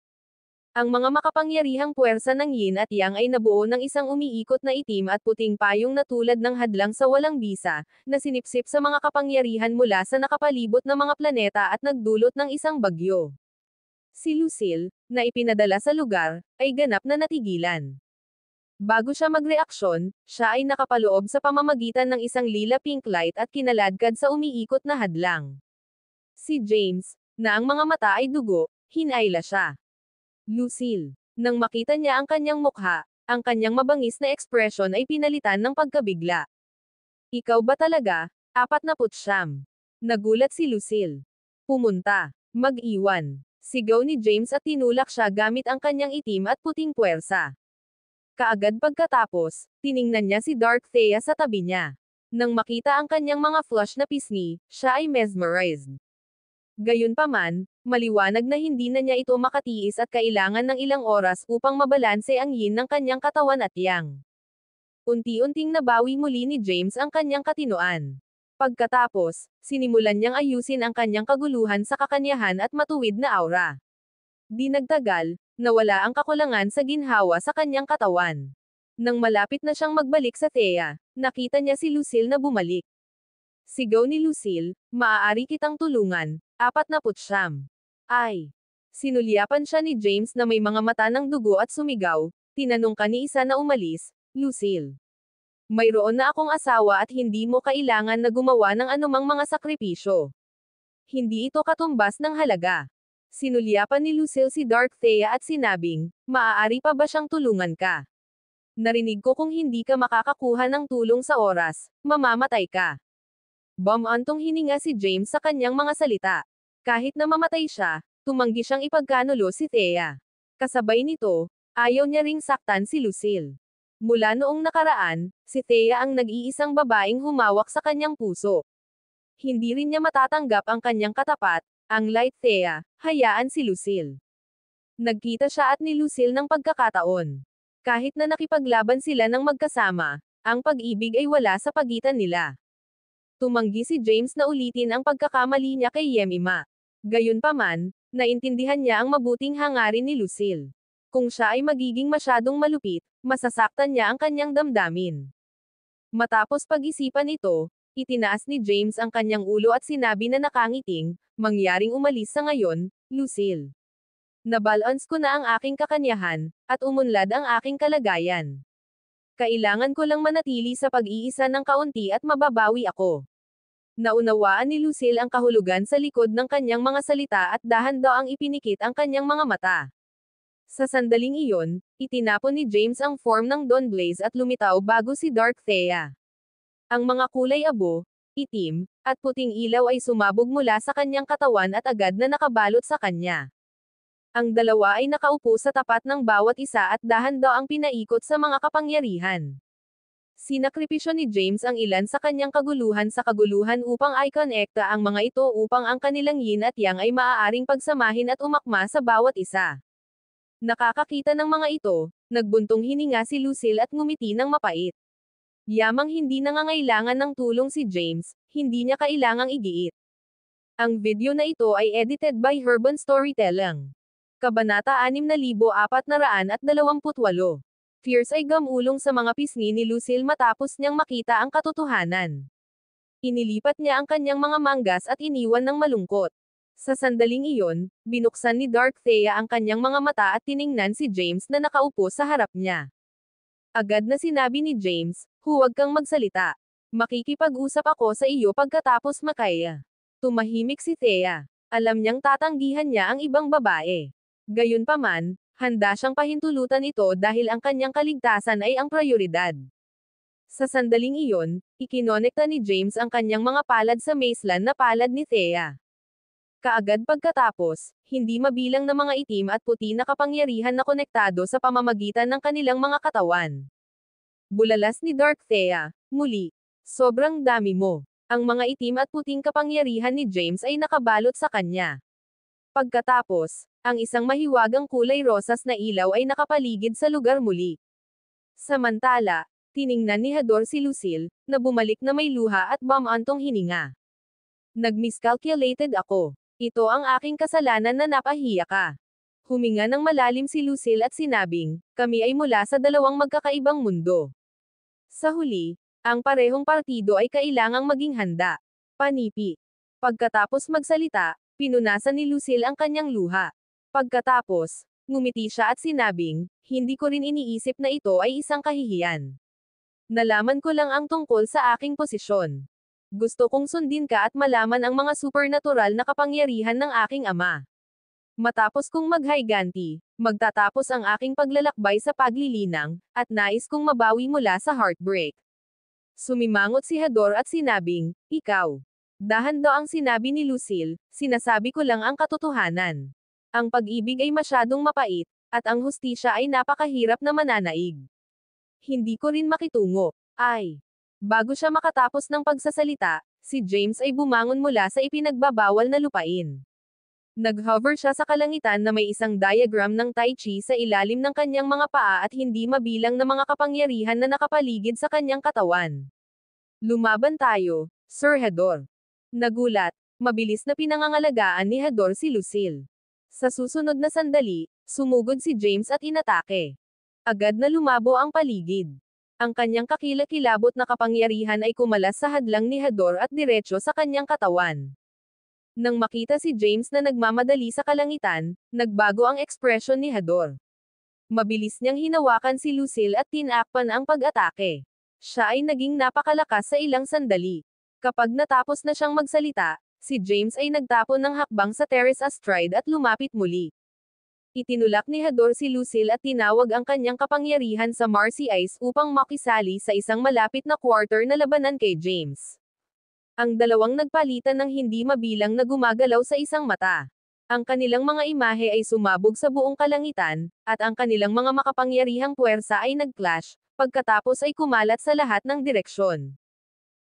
Ang mga makapangyarihang puwersa ng yin at yang ay nabuo ng isang umiikot na itim at puting payong na tulad ng hadlang sa walang bisa, na sinipsip sa mga kapangyarihan mula sa nakapalibot na mga planeta at nagdulot ng isang bagyo. Si Lucille, na ipinadala sa lugar, ay ganap na natigilan. Bago siya magreaksyon, siya ay nakapaloob sa pamamagitan ng isang lila-pink light at kinaladkad sa umiikot na hadlang. Si James, na ang mga mata ay dugo, hinayla siya. Lucille. Nang makita niya ang kanyang mukha, ang kanyang mabangis na ekspresyon ay pinalitan ng pagkabigla. Ikaw ba talaga? 49. Nagulat si Lucille. Pumunta. Mag-iwan. Sigaw ni James at tinulak siya gamit ang kanyang itim at puting puwersa. Kaagad pagkatapos, tiningnan niya si Dark Thea sa tabi niya. Nang makita ang kanyang mga flush na pisngi, siya ay mesmerized. Gayunpaman, maliwanag na hindi na niya ito makatiis at kailangan ng ilang oras upang mabalanse ang yin ng kanyang katawan at yang. Unti-unting nabawi muli ni James ang kanyang katinoan. Pagkatapos, sinimulan niyang ayusin ang kanyang kaguluhan sa kakanyahan at matuwid na aura. Di nagtagal, nawala ang kakulangan sa ginhawa sa kanyang katawan. Nang malapit na siyang magbalik sa Thea, nakita niya si Lucille na bumalik. Sigaw ni Lucille, maaari kitang tulungan. 49. Ay! Sinulyapan siya ni James na may mga mata ng dugo at sumigaw, tinanong ka ni isa na umalis, Lucille. Mayroon na akong asawa at hindi mo kailangan na gumawa ng anumang mga sakripisyo. Hindi ito katumbas ng halaga. Sinulyapan ni Lucille si Dark Thea at sinabing, maaari pa ba siyang tulungan ka? Narinig ko kung hindi ka makakakuha ng tulong sa oras, mamamatay ka. Bumantong hininga si James sa kanyang mga salita. Kahit na mamatay siya, tumanggi siyang ipagkanulo si Thea. Kasabay nito, ayaw niya ring saktan si Lucille. Mula noong nakaraan, si Thea ang nag-iisang babaeng humawak sa kanyang puso. Hindi rin niya matatanggap ang kanyang katapat, ang light Thea, hayaan si Lucille. Nagkita siya at ni Lucille ng pagkakataon. Kahit na nakipaglaban sila ng magkasama, ang pag-ibig ay wala sa pagitan nila. Tumanggi si James na ulitin ang pagkakamali niya kay Yemima. Gayunpaman, naintindihan niya ang mabuting hangarin ni Lucille. Kung siya ay magiging masyadong malupit, masasaktan niya ang kanyang damdamin. Matapos pag-isipan ito, itinaas ni James ang kanyang ulo at sinabi na nakangiting, mangyaring umalis sa ngayon, Lucille. Nabalance ko na ang aking kakanyahan, at umunlad ang aking kalagayan. Kailangan ko lang manatili sa pag-iisa ng kaunti at mababawi ako. Naunawaan ni Lucille ang kahulugan sa likod ng kanyang mga salita at dahan-daang ang ipinikit ang kanyang mga mata. Sa sandaling iyon, itinapon ni James ang form ng Dawn Blaze at lumitaw bago si Dark Thea. Ang mga kulay abo, itim, at puting ilaw ay sumabog mula sa kanyang katawan at agad na nakabalot sa kanya. Ang dalawa ay nakaupo sa tapat ng bawat isa at dahan-daang pinaikot sa mga kapangyarihan. Sinakripisyo ni James ang ilan sa kanyang kaguluhan sa kaguluhan upang i-connecta ang mga ito upang ang kanilang yin at yang ay maaaring pagsamahin at umakma sa bawat isa. Nakakakita ng mga ito, nagbuntong hininga si Lucille at ngumiti ng mapait. Yamang hindi nangangailangan ng tulong si James, hindi niya kailangang igiit. Ang video na ito ay edited by Herban Storytelling. Kabanata 6428. Fierce ay gamulong sa mga pisngi ni Lucille matapos niyang makita ang katotohanan. Inilipat niya ang kanyang mga manggas at iniwan ng malungkot. Sa sandaling iyon, binuksan ni Dark Thea ang kanyang mga mata at tiningnan si James na nakaupo sa harap niya. Agad na sinabi ni James, huwag kang magsalita. Makikipag-usap ako sa iyo pagkatapos makaya. Tumahimik si Thea. Alam niyang tatanggihan niya ang ibang babae. Gayunpaman, handa siyang pahintulutan ito dahil ang kanyang kaligtasan ay ang prioridad. Sa sandaling iyon, ikinonekta ni James ang kanyang mga palad sa macelan na palad ni Thea. Kaagad pagkatapos, hindi mabilang na mga itim at puti na kapangyarihan na konektado sa pamamagitan ng kanilang mga katawan. Bulalas ni Dark Thea, muli, sobrang dami mo. Ang mga itim at puting kapangyarihan ni James ay nakabalot sa kanya. Pagkatapos, Ang isang mahiwagang kulay rosas na ilaw ay nakapaligid sa lugar muli. Samantala, tiningnan ni Hador si Lucille, na bumalik na may luha at bumantong hininga. Nag-miscalculated ako. Ito ang aking kasalanan na napahiya ka. Huminga ng malalim si Lucille at sinabing, kami ay mula sa dalawang magkakaibang mundo. Sa huli, ang parehong partido ay kailangang maging handa. Panipi. Pagkatapos magsalita, pinunasan ni Lucille ang kanyang luha. Pagkatapos, ngumiti siya at sinabing, hindi ko rin iniisip na ito ay isang kahihiyan. Nalaman ko lang ang tungkol sa aking posisyon. Gusto kong sundin ka at malaman ang mga supernatural na kapangyarihan ng aking ama. Matapos kong maghayganti, magtatapos ang aking paglalakbay sa paglilinang, at nais kong mabawi mula sa heartbreak. Sumimangot si Hador at sinabing, ikaw. Dahan-dahan ang sinabi ni Lucille, sinasabi ko lang ang katotohanan. Ang pag-ibig ay masyadong mapait, at ang hustisya ay napakahirap na mananaig. Hindi ko rin makitungo. Ay. Bago siya makatapos ng pagsasalita, si James ay bumangon mula sa ipinagbabawal na lupain. Nag-hover siya sa kalangitan na may isang diagram ng Tai Chi sa ilalim ng kanyang mga paa at hindi mabilang na mga kapangyarihan na nakapaligid sa kanyang katawan. Lumaban tayo, Sir Hador. Nagulat, mabilis na pinangangalagaan ni Hador si Lucille. Sa susunod na sandali, sumugod si James at inatake. Agad na lumabo ang paligid. Ang kanyang kakilakilabot na kapangyarihan ay kumalas sa hadlang ni Hador at diretso sa kanyang katawan. Nang makita si James na nagmamadali sa kalangitan, nagbago ang ekspresyon ni Hador. Mabilis niyang hinawakan si Lucille at tinakpan ang pag-atake. Siya ay naging napakalakas sa ilang sandali. Kapag natapos na siyang magsalita, si James ay nagtapon ng hakbang sa terrace astride at lumapit muli. Itinulak ni Hador si Lucille at tinawag ang kanyang kapangyarihan sa Marcy Ice upang makisali sa isang malapit na quarter na labanan kay James. Ang dalawang nagpalitan ng hindi mabilang na gumagalaw sa isang mata. Ang kanilang mga imahe ay sumabog sa buong kalangitan, at ang kanilang mga makapangyarihang puwersa ay nag-clash, pagkatapos ay kumalat sa lahat ng direksyon.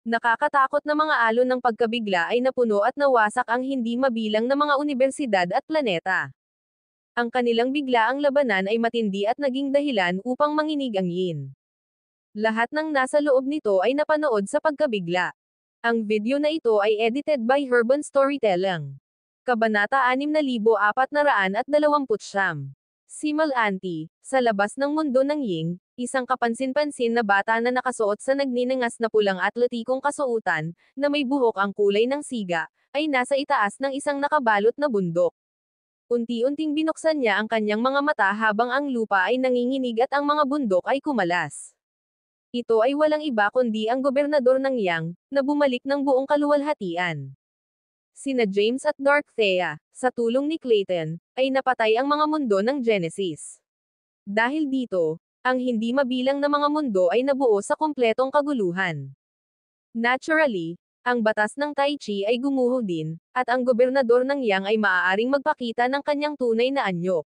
Nakakatakot na mga alon ng pagkabigla ay napuno at nawasak ang hindi mabilang na mga unibersidad at planeta. Ang kanilang biglaang labanan ay matindi at naging dahilan upang manginig ang yin. Lahat ng nasa loob nito ay napanood sa pagkabigla. Ang video na ito ay edited by Herban Storytelling. Kabanata 6429. Simal Anti, sa labas ng mundo ng Ying, isang kapansin-pansin na bata na nakasuot sa nagninangas na pulang atletikong kasuotan, na may buhok ang kulay ng siga, ay nasa itaas ng isang nakabalot na bundok. Unti-unting binuksan niya ang kanyang mga mata habang ang lupa ay nanginginig at ang mga bundok ay kumalas. Ito ay walang iba kundi ang gobernador ng Yang, na bumalik ng buong kaluwalhatian. Sina James at Dorothea, sa tulong ni Clayton, ay napatay ang mga mundo ng Genesis. Dahil dito, ang hindi mabilang na mga mundo ay nabuo sa kumpletong kaguluhan. Naturally, ang batas ng Tai Chi ay gumuho din, at ang gobernador ng Yang ay maaaring magpakita ng kanyang tunay na anyo.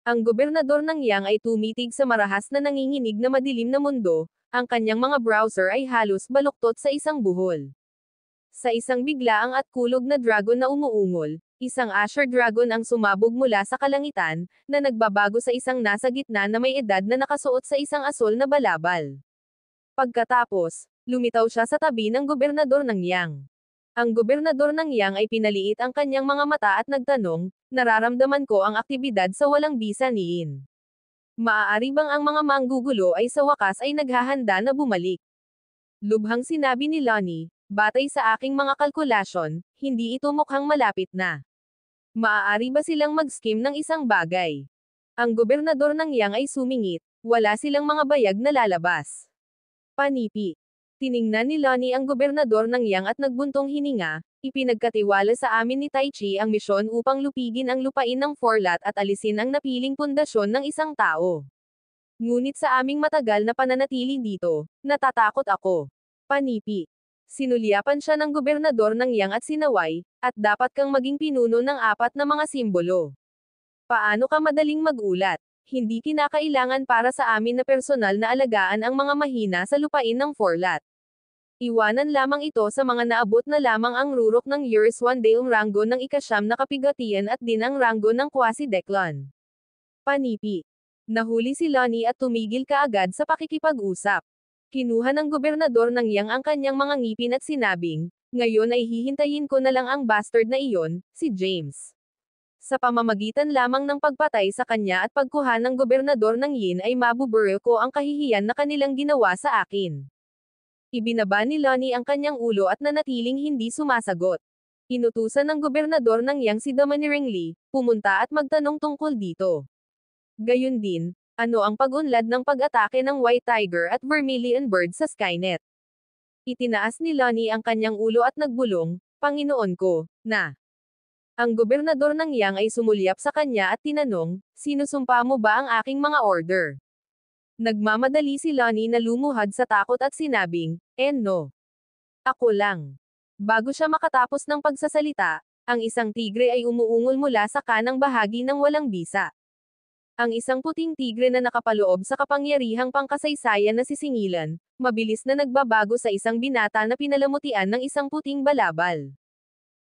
Ang gobernador ng Yang ay tumitig sa marahas na nanginginig na madilim na mundo, ang kanyang mga browser ay halos baluktot sa isang buhol. Sa isang biglaang at kulog na dragon na umuungol, isang Asher Dragon ang sumabog mula sa kalangitan, na nagbabago sa isang nasa gitna na may edad na nakasuot sa isang asol na balabal. Pagkatapos, lumitaw siya sa tabi ng gobernador ng Yang. Ang gobernador ng Yang ay pinaliit ang kanyang mga mata at nagtanong, nararamdaman ko ang aktibidad sa walang bisa ni Yin. Maaari bang ang mga manggugulo ay sa wakas ay naghahanda na bumalik? Lubhang sinabi ni Lonnie, batay sa aking mga kalkulasyon, hindi ito mukhang malapit na. Maaari ba silang mag-scheme ng isang bagay? Ang gobernador ng Yang ay sumingit, wala silang mga bayag na lalabas. Panipi. Tiningnan ni Lonnie ang gobernador ng Yang at nagbuntong hininga, ipinagkatiwala sa amin ni Tai Chi ang misyon upang lupigin ang lupain ng Forlat at alisin ang napiling pundasyon ng isang tao. Ngunit sa aming matagal na pananatili dito, natatakot ako. Panipi. Sinulyapan siya ng gobernador ng Yang at sinaway, at dapat kang maging pinuno ng 4 na mga simbolo. Paano ka madaling magulat? Hindi kinakailangan para sa amin na personal na alagaan ang mga mahina sa lupain ng Forlat. Iwanan lamang ito sa mga naabot na lamang ang rurok ng Urs One Day ranggo ng ikasyam na kapigatian at din ang ranggo ng Quasi-Declan. Panipi. Nahuli si Lonnie at tumigil kaagad sa pakikipag-usap. Kinuha ng gobernador ng Yang ang kanyang mga ngipin at sinabing, ngayon ay hihintayin ko na lang ang bastard na iyon, si James. Sa pamamagitan lamang ng pagpatay sa kanya at pagkuha ng gobernador ng Yin ay mabuburil ko ang kahihiyan na kanilang ginawa sa akin. Ibinaba ni Lonnie ang kanyang ulo at nanatiling hindi sumasagot. Inutusan ng gobernador ng Yang si Dominic Lee, pumunta at magtanong tungkol dito. Gayun din, ano ang pag-unlad ng pag-atake ng White Tiger at Vermilion Bird sa Skynet? Itinaas ni Lonnie ang kanyang ulo at nagbulong, Panginoon ko, na. Ang gobernador ng Yang ay sumulyap sa kanya at tinanong, sinusumpa mo ba ang aking mga order? Nagmamadali si Lonnie na lumuhad sa takot at sinabing, no. Ako lang. Bago siya makatapos ng pagsasalita, ang isang tigre ay umuungol mula sa kanang bahagi ng walang bisa. Ang isang puting tigre na nakapaloob sa kapangyarihang pangkasaysayan na sisingilan, mabilis na nagbabago sa isang binata na pinalamutian ng isang puting balabal.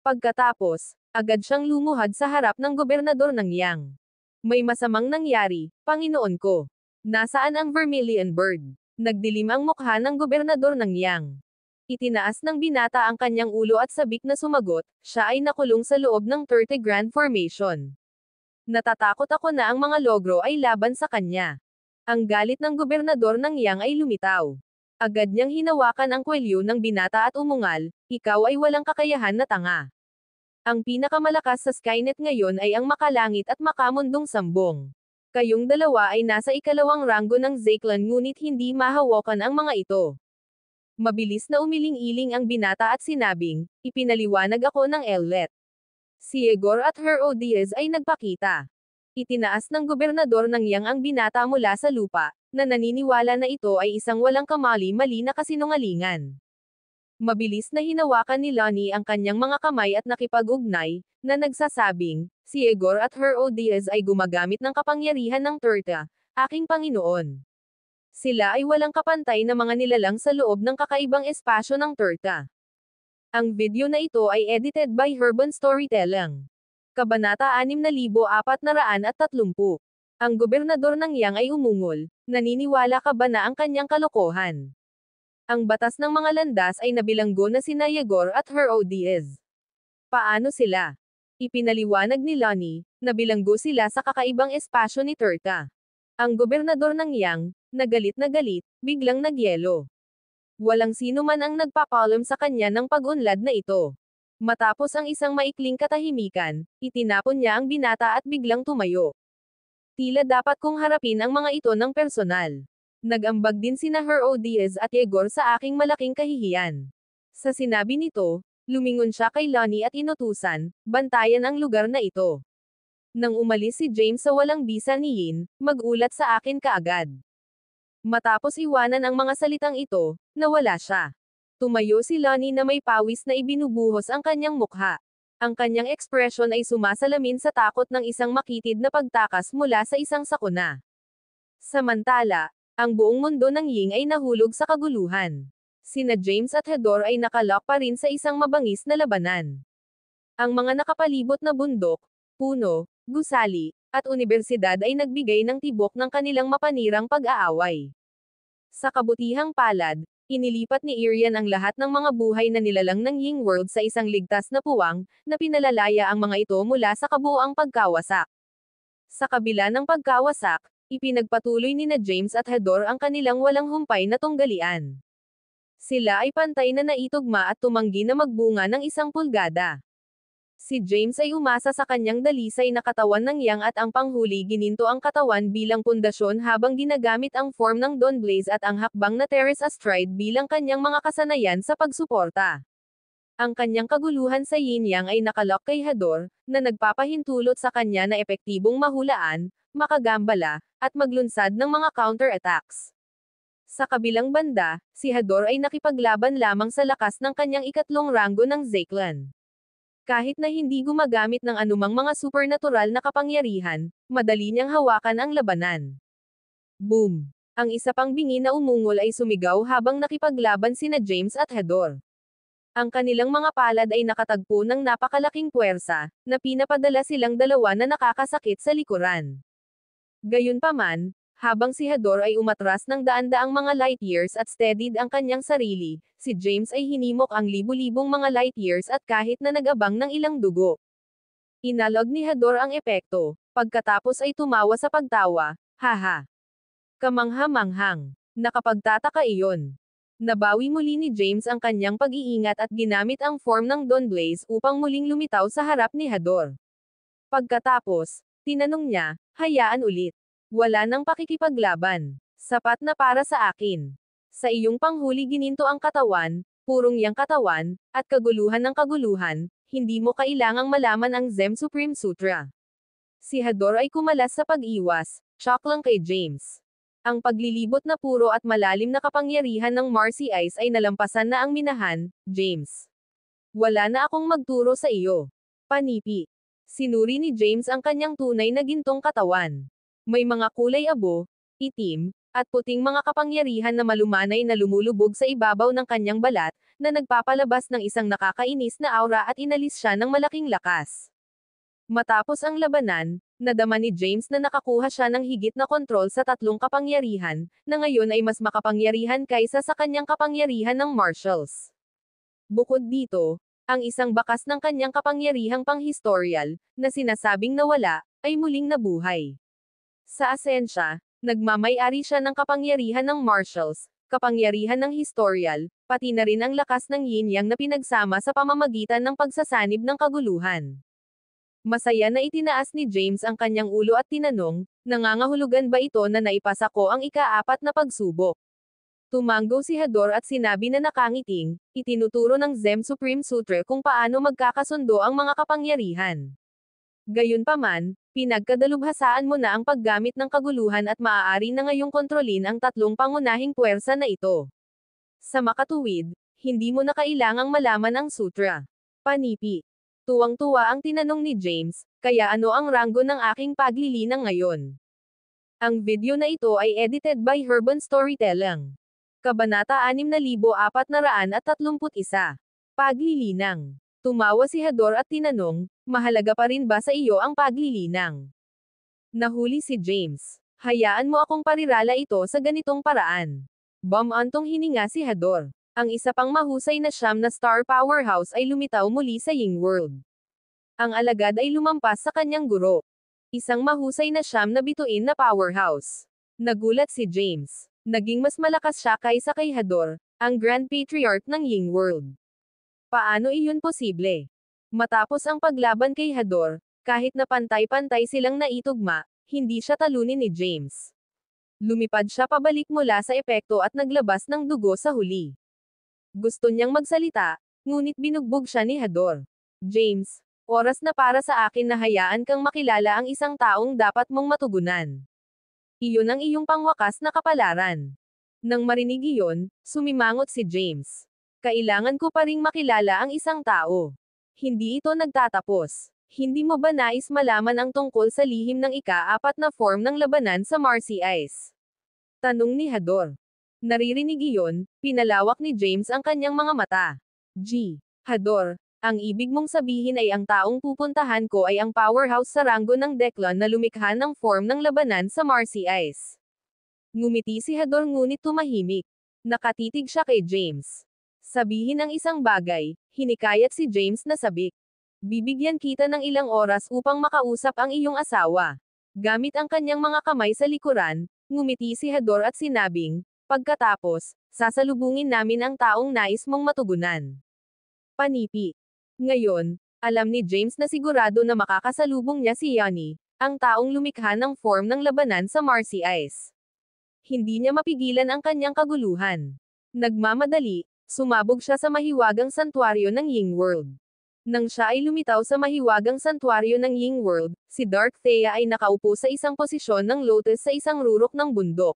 Pagkatapos, agad siyang lumuhad sa harap ng gobernador ng Yang. May masamang nangyari, Panginoon ko. Nasaan ang Vermilion Bird? Nagdilim ang mukha ng gobernador ng Yang. Itinaas ng binata ang kanyang ulo at sabik na sumagot, siya ay nakulong sa loob ng 30 Grand Formation. Natatakot ako na ang mga logro ay laban sa kanya. Ang galit ng gobernador ng Yang ay lumitaw. Agad niyang hinawakan ang kwelyo ng binata at umungal, ikaw ay walang kakayahan na tanga. Ang pinakamalakas sa Skynet ngayon ay ang makalangit at makamundong sambong. Kayong dalawa ay nasa ikalawang ranggo ng Zeklan ngunit hindi mahawakan ang mga ito. Mabilis na umiling-iling ang binata at sinabing, ipinaliwanag ako ng Ellet. Si Igor at Herodias ay nagpakita. Itinaas ng gobernador ng Yang ang binata mula sa lupa, na naniniwala na ito ay isang walang kamali-mali na kasinungalingan. Mabilis na hinawakan ni Lonnie ang kanyang mga kamay at nakipag-ugnay, na nagsasabing, si Igor at Herodias ay gumagamit ng kapangyarihan ng Turta, aking Panginoon. Sila ay walang kapantay na mga nilalang sa loob ng kakaibang espasyo ng Turta. Ang video na ito ay edited by Herban Storytelling. Kabanata 6430. Ang gobernador ng Yang ay umungol, naniniwala ka ba na ang kanyang kalokohan? Ang batas ng mga landas ay nabilanggo na sina Yegor at Herodias. Paano sila? Ipinaliwanag ni Lonnie, nabilanggo sila sa kakaibang espasyo ni Turta. Ang gobernador ng Yang, na galit, biglang nagyelo. Walang sino man ang nagpapalam sa kanya ng pag-unlad na ito. Matapos ang isang maikling katahimikan, itinapon niya ang binata at biglang tumayo. Tila dapat kong harapin ang mga ito ng personal. Nag-ambag din sina Herodias at Yegor sa aking malaking kahihiyan. Sa sinabi nito, lumingon siya kay Lonnie at inutusan, bantayan ang lugar na ito. Nang umalis si James sa walang bisa ni Yin, mag-ulat sa akin kaagad. Matapos iwanan ang mga salitang ito, nawala siya. Tumayo si Lonnie na may pawis na ibinubuhos ang kanyang mukha. Ang kanyang ekspresyon ay sumasalamin sa takot ng isang makitid na pagtakas mula sa isang sakuna. Samantala, ang buong mundo ng Ying ay nahulog sa kaguluhan. Sina James at Hedor ay nakalock pa rin sa isang mabangis na labanan. Ang mga nakapalibot na bundok, puno, gusali, at unibersidad ay nagbigay ng tibok ng kanilang mapanirang pag-aaway. Sa kabutihang palad, inilipat ni Irian ang lahat ng mga buhay na nilalang ng Ying World sa isang ligtas na puwang, na pinalalaya ang mga ito mula sa kabuuang pagkawasak. Sa kabila ng pagkawasak, ipinagpatuloy ni na James at Hedor ang kanilang walang humpay na tunggalian. Sila ay pantay na naitugma at tumanggi na magbunga ng 1 pulgada. Si James ay umasa sa kanyang dalisay na katawan ng Yang at ang panghuli gininto ang katawan bilang pundasyon habang ginagamit ang form ng Dawn Blaze at ang hakbang na Terrace Astride bilang kanyang mga kasanayan sa pagsuporta. Ang kanyang kaguluhan sa yin-yang ay nakalock kay Hedor, na nagpapahintulot sa kanya na epektibong mahulaan, makagambala, at maglunsad ng mga counter-attacks. Sa kabilang banda, si Hedor ay nakipaglaban lamang sa lakas ng kanyang ikatlong ranggo ng Zeklan. Kahit na hindi gumagamit ng anumang mga supernatural na kapangyarihan, madali niyang hawakan ang labanan. Boom! Ang isa pang bingi na umungol ay sumigaw habang nakipaglaban sina James at Hador. Ang kanilang mga palad ay nakatagpo ng napakalaking puwersa, na pinapadala silang dalawa na nakakasakit sa likuran. Gayunpaman, habang si Hador ay umatras ng daan-daang mga light years at steadied ang kanyang sarili, si James ay hinimok ang libu-libong mga light years at kahit na nag-abang ng ilang dugo. Inalog ni Hador ang epekto, pagkatapos ay tumawa sa pagtawa, haha. Kamangha-manghang. Nakapagtataka iyon. Nabawi muli ni James ang kanyang pag-iingat at ginamit ang form ng Dawn Blaze upang muling lumitaw sa harap ni Hador. Pagkatapos, tinanong niya, hayaan ulit. Wala nang pakikipaglaban. Sapat na para sa akin. Sa iyong panghuli gininto ang katawan, purong yang katawan, at kaguluhan ng kaguluhan, hindi mo kailangang malaman ang Zem Supreme Sutra. Si Hador ay kumalas sa pag-iwas, shock lang kay James. Ang paglilibot na puro at malalim na kapangyarihan ng Marcy Ice ay nalampasan na ang minahan, James. Wala na akong magturo sa iyo. Panipi. Sinuri ni James ang kanyang tunay na gintong katawan. May mga kulay abo, itim, at puting mga kapangyarihan na malumanay na lumulubog sa ibabaw ng kanyang balat, na nagpapalabas ng isang nakakainis na aura at inalis siya ng malaking lakas. Matapos ang labanan, nadama ni James na nakakuha siya ng higit na kontrol sa tatlong kapangyarihan, na ngayon ay mas makapangyarihan kaysa sa kanyang kapangyarihan ng martials. Bukod dito, ang isang bakas ng kanyang kapangyarihang panghistorial, na sinasabing nawala, ay muling nabuhay. Sa asensya, nagmamay-ari siya ng kapangyarihan ng martials, kapangyarihan ng historial, pati na rin ang lakas ng yin-yang na pinagsama sa pamamagitan ng pagsasanib ng kaguluhan. Masaya na itinaas ni James ang kanyang ulo at tinanong, nangangahulugan ba ito na naipasa ko ang ika-4 na pagsubok? Tumanggo si Hador at sinabi na nakangiting, itinuturo ng Zem Supreme Sutra kung paano magkakasundo ang mga kapangyarihan. Gayunpaman, pinagkadalubhasaan mo na ang paggamit ng kaguluhan at maaari na ngayong kontrolin ang tatlong pangunahing puwersa na ito. Sa makatuwid, hindi mo na kailangang malaman ang sutra. Panipi. Tuwang-tuwa ang tinanong ni James, kaya ano ang ranggo ng aking paglilinang ngayon? Ang video na ito ay edited by Herban Storytelling. Kabanata 6431. Paglilinang. Tumawa si Hador at tinanong, mahalaga pa rin ba sa iyo ang paglilinang? Nahuli si James. Hayaan mo akong parirala ito sa ganitong paraan. Bumantong hininga si Hador. Ang isa pang mahusay na siyam na star powerhouse ay lumitaw muli sa Ying World. Ang alagad ay lumampas sa kanyang guro. Isang mahusay na siyam na bituin na powerhouse. Nagulat si James. Naging mas malakas siya kaysa kay Hador, ang Grand Patriarch ng Ying World. Paano iyon posible? Matapos ang paglaban kay Hador, kahit na pantay-pantay silang naitugma, hindi siya talunin ni James. Lumipad siya pabalik mula sa epekto at naglabas ng dugo sa huli. Gusto niyang magsalita, ngunit binugbog siya ni Hador. James, oras na para sa akin na hayaan kang makilala ang isang taong dapat mong matugunan. Iyon ang iyong pangwakas na kapalaran. Nang marinig iyon, sumimangot si James. Kailangan ko pa ring makilala ang isang tao. Hindi ito nagtatapos. Hindi mo ba nais malaman ang tungkol sa lihim ng ika-4 na form ng labanan sa Marcy Ice? Tanong ni Hador. Naririnig iyon, pinalawak ni James ang kanyang mga mata. Hador, ang ibig mong sabihin ay ang taong pupuntahan ko ay ang powerhouse sa ranggo ng Declan na lumikha ng form ng labanan sa Marcy Ice. Ngumiti si Hador ngunit tumahimik. Nakatitig siya kay James. Sabihin ang isang bagay, hinikayat si James na sabik. Bibigyan kita ng ilang oras upang makausap ang iyong asawa. Gamit ang kanyang mga kamay sa likuran, ngumiti si Hador at sinabing, pagkatapos, sasalubungin namin ang taong nais mong matugunan. Panipi. Ngayon, alam ni James na sigurado na makakasalubong niya si Yanni, ang taong lumikha ng form ng labanan sa Marcy Ice. Hindi niya mapigilan ang kanyang kaguluhan. Nagmamadali, sumabog siya sa mahiwagang santuaryo ng Ying World. Nang siya ay lumitaw sa mahiwagang santuaryo ng Ying World, si Dark Thea ay nakaupo sa isang posisyon ng lotus sa isang rurok ng bundok.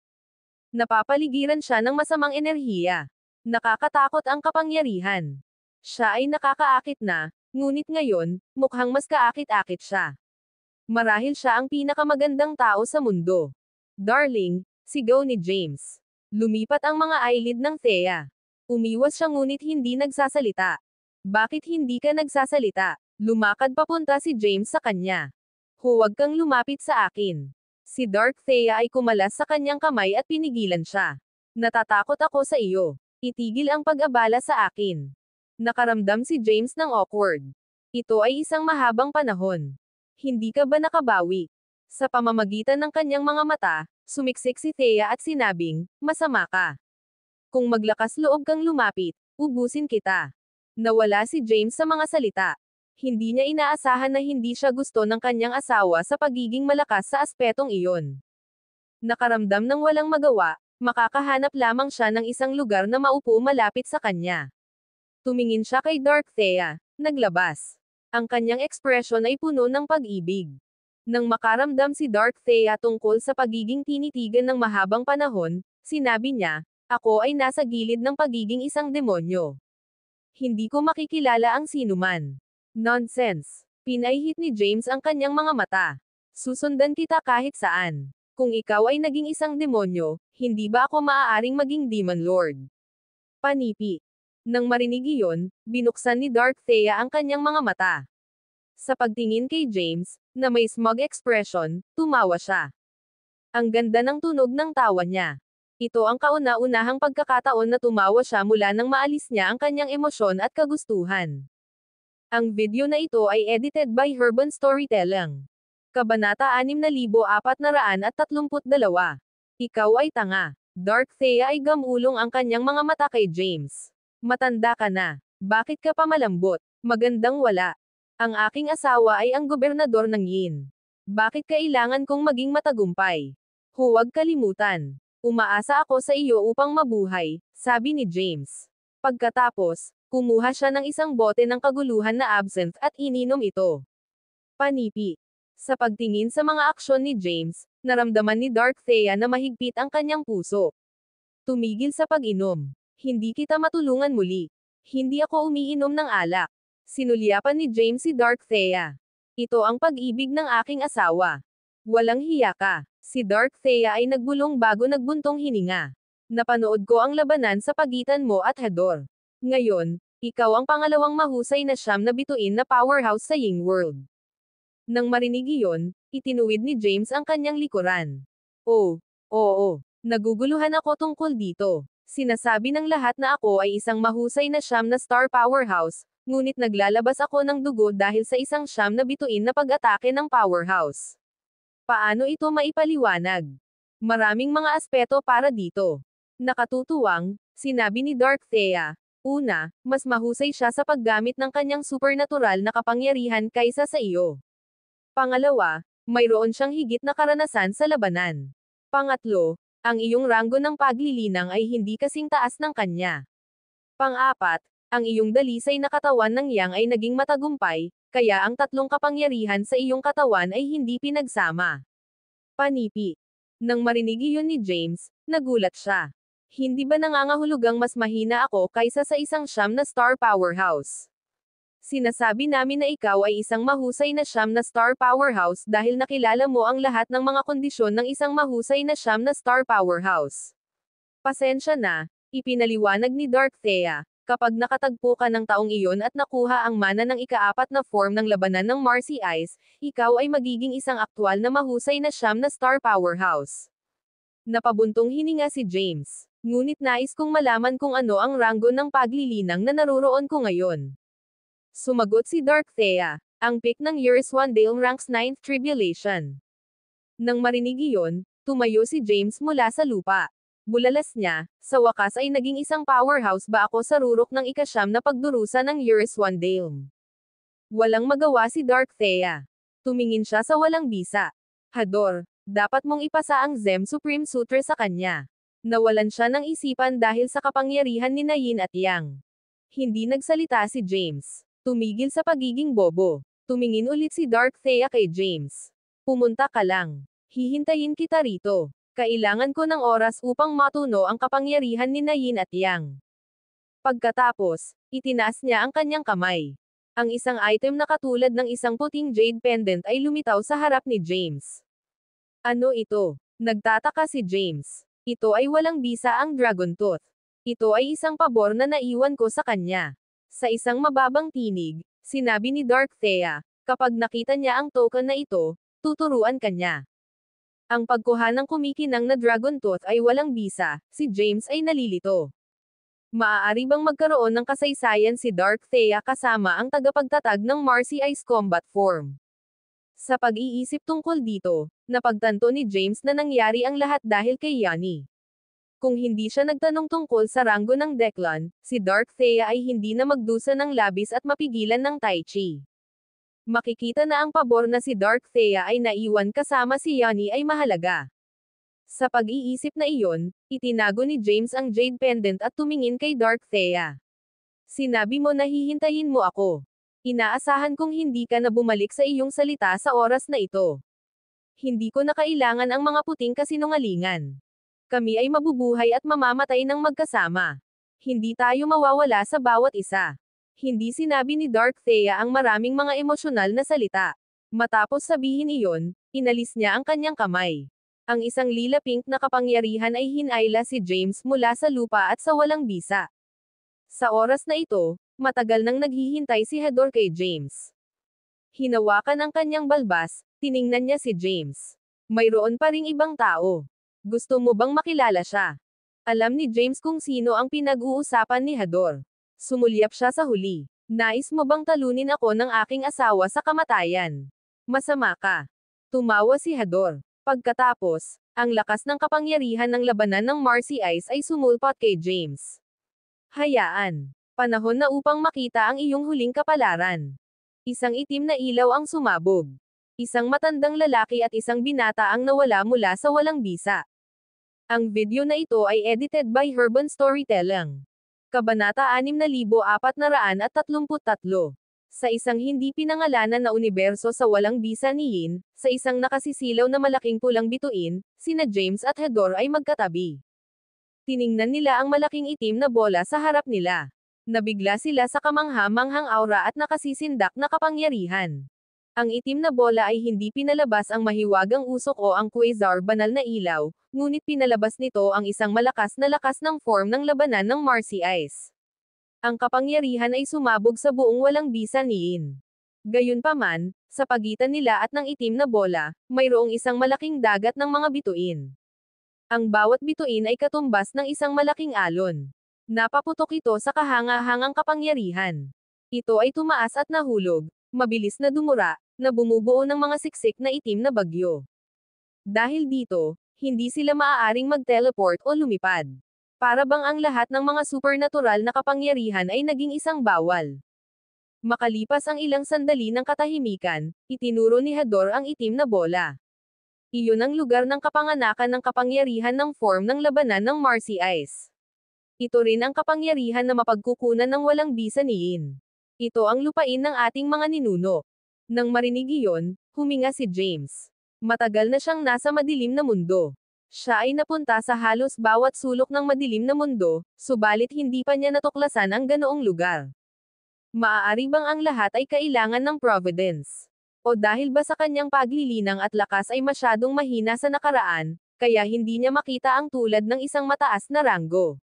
Napapaligiran siya ng masamang enerhiya. Nakakatakot ang kapangyarihan. Siya ay nakakaakit na, ngunit ngayon, mukhang mas kaakit-akit siya. Marahil siya ang pinakamagandang tao sa mundo. Darling, Sigaw ni James. Lumipat ang mga eyelid ng Thea. Umiwas siya ngunit hindi nagsasalita. Bakit hindi ka nagsasalita? Lumakad papunta si James sa kanya. Huwag kang lumapit sa akin. Si Dark Thea ay kumalas sa kanyang kamay at pinigilan siya. Natatakot ako sa iyo. Itigil ang pag-abala sa akin. Nakaramdam si James ng awkward. Ito ay isang mahabang panahon. Hindi ka ba nakabawi? Sa pamamagitan ng kanyang mga mata, sumiksik si Thea at sinabing, masama ka. Kung maglakas loob kang lumapit, ubusin kita. Nawala si James sa mga salita. Hindi niya inaasahan na hindi siya gusto ng kanyang asawa sa pagiging malakas sa aspetong iyon. Nakaramdam ng walang magawa, makakahanap lamang siya ng isang lugar na maupo malapit sa kanya. Tumingin siya kay Dark Thea, naglabas. Ang kanyang ekspresyon ay puno ng pag-ibig. Nang makaramdam si Dark Thea tungkol sa pagiging tinitigan ng mahabang panahon, sinabi niya, ako ay nasa gilid ng pagiging isang demonyo. Hindi ko makikilala ang sinuman. Nonsense. Pinaihit ni James ang kanyang mga mata. Susundan kita kahit saan. Kung ikaw ay naging isang demonyo, hindi ba ako maaaring maging Demon Lord? Panipi. Nang marinig iyon, binuksan ni Dark Thea ang kanyang mga mata. Sa pagtingin kay James, na may smug expression, tumawa siya. Ang ganda ng tunog ng tawa niya. Ito ang kauna-unahang pagkakataon na tumawa siya mula nang maalis niya ang kanyang emosyon at kagustuhan. Ang video na ito ay edited by Herban Storytelling. Kabanata 6432. Ikaw ay tanga. Dark Thea ay gamulong ang kanyang mga mata kay James. Matanda ka na. Bakit ka pa malambot? Magandang wala. Ang aking asawa ay ang gobernador ng Yin. Bakit kailangan kong maging matagumpay? Huwag kalimutan. Umaasa ako sa iyo upang mabuhay, sabi ni James. Pagkatapos, kumuha siya ng isang bote ng kaguluhan na absinthe at ininom ito. Panipi. Sa pagtingin sa mga aksyon ni James, naramdaman ni Dark Thea na mahigpit ang kanyang puso. Tumigil sa pag-inom. Hindi kita matulungan muli. Hindi ako umiinom ng alak. Sinulyapan ni James si Dark Thea. Ito ang pag-ibig ng aking asawa. Walang hiya ka. Si Dark Thea ay nagbulong bago nagbuntong hininga. Napanood ko ang labanan sa pagitan mo at Hador. Ngayon, ikaw ang pangalawang mahusay na siyam na bituin na powerhouse sa Ying World. Nang marinig iyon, itinuwid ni James ang kanyang likuran. Oh, oo, naguguluhan ako tungkol dito. Sinasabi ng lahat na ako ay isang mahusay na siyam na star powerhouse, ngunit naglalabas ako ng dugo dahil sa isang siyam na bituin na pag-atake ng powerhouse. Paano ito maipaliwanag? Maraming mga aspeto para dito. Nakatutuwang, sinabi ni Dark Thea. Una, mas mahusay siya sa paggamit ng kanyang supernatural na kapangyarihan kaysa sa iyo. Pangalawa, mayroon siyang higit na karanasan sa labanan. Pangatlo, ang iyong ranggo ng paglilinang ay hindi kasing taas ng kanya. Pang-apat, ang iyong dalisay na katawan ng Yang ay naging matagumpay, kaya ang tatlong kapangyarihan sa iyong katawan ay hindi pinagsama. Panipi. Nang marinig iyon ni James, nagulat siya. Hindi ba nangangahulugang mas mahina ako kaysa sa isang siyam na star powerhouse? Sinasabi namin na ikaw ay isang mahusay na siyam na star powerhouse dahil nakilala mo ang lahat ng mga kondisyon ng isang mahusay na siyam na star powerhouse. Pasensya na, ipinaliwanag ni Dark Thea. Kapag nakatagpo ka ng taong iyon at nakuha ang mana ng ika-4 na form ng labanan ng Marcy Ice, ikaw ay magiging isang aktwal na mahusay na siyam na star powerhouse. Napabuntong hininga si James. Ngunit nais kong malaman kung ano ang ranggo ng paglilinang na naruroon ko ngayon. Sumagot si Dark Thea. Ang pick ng Yearswandale ranks 9th Tribulation. Nang marinig iyon, tumayo si James mula sa lupa. Bulalas niya, sa wakas ay naging isang powerhouse ba ako sa rurok ng ika-9 na pagdurusa ng Yearswandale. Walang magawa si Dark Thea. Tumingin siya sa walang bisa. Hador, dapat mong ipasa ang Zem Supreme Sutra sa kanya. Nawalan siya ng isipan dahil sa kapangyarihan ni Yin at Yang. Hindi nagsalita si James. Tumigil sa pagiging bobo. Tumingin ulit si Dark Thea kay James. Pumunta ka lang. Hihintayin kita rito. Kailangan ko ng oras upang matuno ang kapangyarihan ni Yin at Yang. Pagkatapos, itinaas niya ang kanyang kamay. Ang isang item na katulad ng isang puting jade pendant ay lumitaw sa harap ni James. Ano ito? Nagtataka si James. Ito ay walang bisa ang Dragon Tooth. Ito ay isang pabor na naiwan ko sa kanya. Sa isang mababang tinig, sinabi ni Dark Thea, kapag nakita niya ang token na ito, tuturuan kanya. Ang pagkuha ng kumikinang na Dragon Tooth ay walang bisa, si James ay nalilito. Maaari bang magkaroon ng kasaysayan si Dark Thea kasama ang tagapagtatag ng Marcy Ice Combat Form? Sa pag-iisip tungkol dito, napagtanto ni James na nangyari ang lahat dahil kay Yanni. Kung hindi siya nagtanong tungkol sa ranggo ng Declan, si Dark Thea ay hindi na magdusa ng labis at mapigilan ng Tai Chi. Makikita na ang pabor na si Dark Thea ay naiwan kasama si Yanni ay mahalaga. Sa pag-iisip na iyon, itinago ni James ang Jade Pendant at tumingin kay Dark Thea. Sinabi mo na hihintayin mo ako. Inaasahan kong hindi ka na bumalik sa iyong salita sa oras na ito. Hindi ko na kailangan ang mga puting kasinungalingan. Kami ay mabubuhay at mamamatay ng magkasama. Hindi tayo mawawala sa bawat isa. Hindi sinabi ni Dark Thea ang maraming mga emosyonal na salita. Matapos sabihin iyon, inalis niya ang kanyang kamay. Ang isang lila-pink na kapangyarihan ay hinayla si James mula sa lupa at sa walang bisa. Sa oras na ito, matagal nang naghihintay si Hador kay James. Hinawakan ang kanyang balbas, tiningnan niya si James. Mayroon pa ring ibang tao. Gusto mo bang makilala siya? Alam ni James kung sino ang pinag-uusapan ni Hador. Sumulyap siya sa huli. Nais mo bang talunin ako ng aking asawa sa kamatayan? Masama ka. Tumawa si Hador. Pagkatapos, ang lakas ng kapangyarihan ng labanan ng Marcy Ice ay sumulpot kay James. Hayaan. Panahon na upang makita ang iyong huling kapalaran. Isang itim na ilaw ang sumabog. Isang matandang lalaki at isang binata ang nawala mula sa walang bisa. Ang video na ito ay edited by Herban Storytelling. Kabanata 6433. Sa isang hindi pinangalanan na universo sa walang bisa ni Yin, sa isang nakasisilaw na malaking pulang bituin, sina James at Hador ay magkatabi. Tiningnan nila ang malaking itim na bola sa harap nila. Nabigla sila sa kamangha-manghang aura at nakasisindak na kapangyarihan. Ang itim na bola ay hindi pinalabas ang mahiwagang usok o ang quasar banal na ilaw, ngunit pinalabas nito ang isang malakas na lakas ng form ng labanan ng Marcy Ice. Ang kapangyarihan ay sumabog sa buong walang bisa ni Yin. Gayunpaman, sa pagitan nila at ng itim na bola, mayroong isang malaking dagat ng mga bituin. Ang bawat bituin ay katumbas ng isang malaking alon. Napaputok ito sa kahanga-hangang kapangyarihan. Ito ay tumaas at nahulog, mabilis na dumura, na bumubuo ng mga siksik na itim na bagyo. Dahil dito, hindi sila maaaring mag-teleport o lumipad. Para bang ang lahat ng mga supernatural na kapangyarihan ay naging isang bawal. Makalipas ang ilang sandali ng katahimikan, itinuro ni Hador ang itim na bola. Iyon ang lugar ng kapanganakan ng kapangyarihan ng form ng labanan ng Marcy Ice. Ito rin ang kapangyarihan na mapagkukunan ng walang bisa ni Yin. Ito ang lupain ng ating mga ninuno. Nang marinig iyon, huminga si James. Matagal na siyang nasa madilim na mundo. Siya ay napunta sa halos bawat sulok ng madilim na mundo, subalit hindi pa niya natuklasan ang ganoong lugar. Maaari bang ang lahat ay kailangan ng Providence? O dahil ba sa kanyang paglilinang at lakas ay masyadong mahina sa nakaraan, kaya hindi niya makita ang tulad ng isang mataas na ranggo?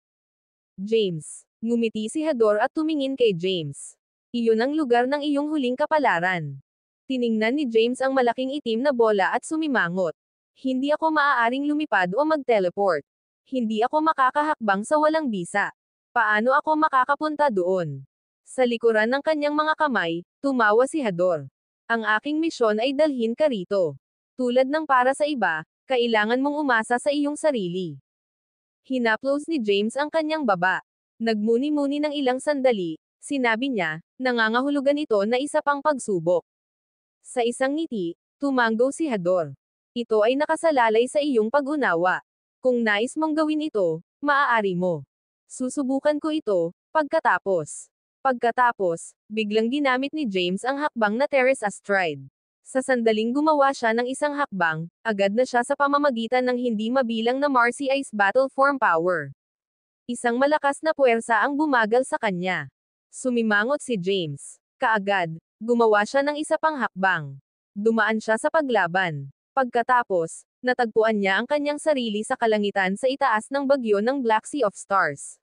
James. Ngumiti si Hador at tumingin kay James. Iyon ang lugar ng iyong huling kapalaran. Tiningnan ni James ang malaking itim na bola at sumimangot. Hindi ako maaaring lumipad o mag-teleport. Hindi ako makakahakbang sa walang bisa. Paano ako makakapunta doon? Sa likuran ng kanyang mga kamay, tumawa si Hador. Ang aking misyon ay dalhin ka rito. Tulad ng para sa iba, kailangan mong umasa sa iyong sarili. Hinaplos ni James ang kanyang baba. Nagmuni-muni ng ilang sandali, sinabi niya, nangangahulugan ito na isa pang pagsubok. Sa isang ngiti, tumanggo si Hador. Ito ay nakasalalay sa iyong pag-unawa. Kung nais mong gawin ito, maaari mo. Susubukan ko ito, pagkatapos. Pagkatapos, biglang ginamit ni James ang hakbang na Terrace Astride. Sa sandaling gumawa siya ng isang hakbang, agad na siya sa pamamagitan ng hindi mabilang na Marcy Ice Battle Form Power. Isang malakas na puwersa ang bumagal sa kanya. Sumimangot si James. Kaagad, gumawa siya ng isa pang hakbang. Dumaan siya sa paglaban. Pagkatapos, natagpuan niya ang kanyang sarili sa kalangitan sa itaas ng bagyo ng Black Sea of Stars.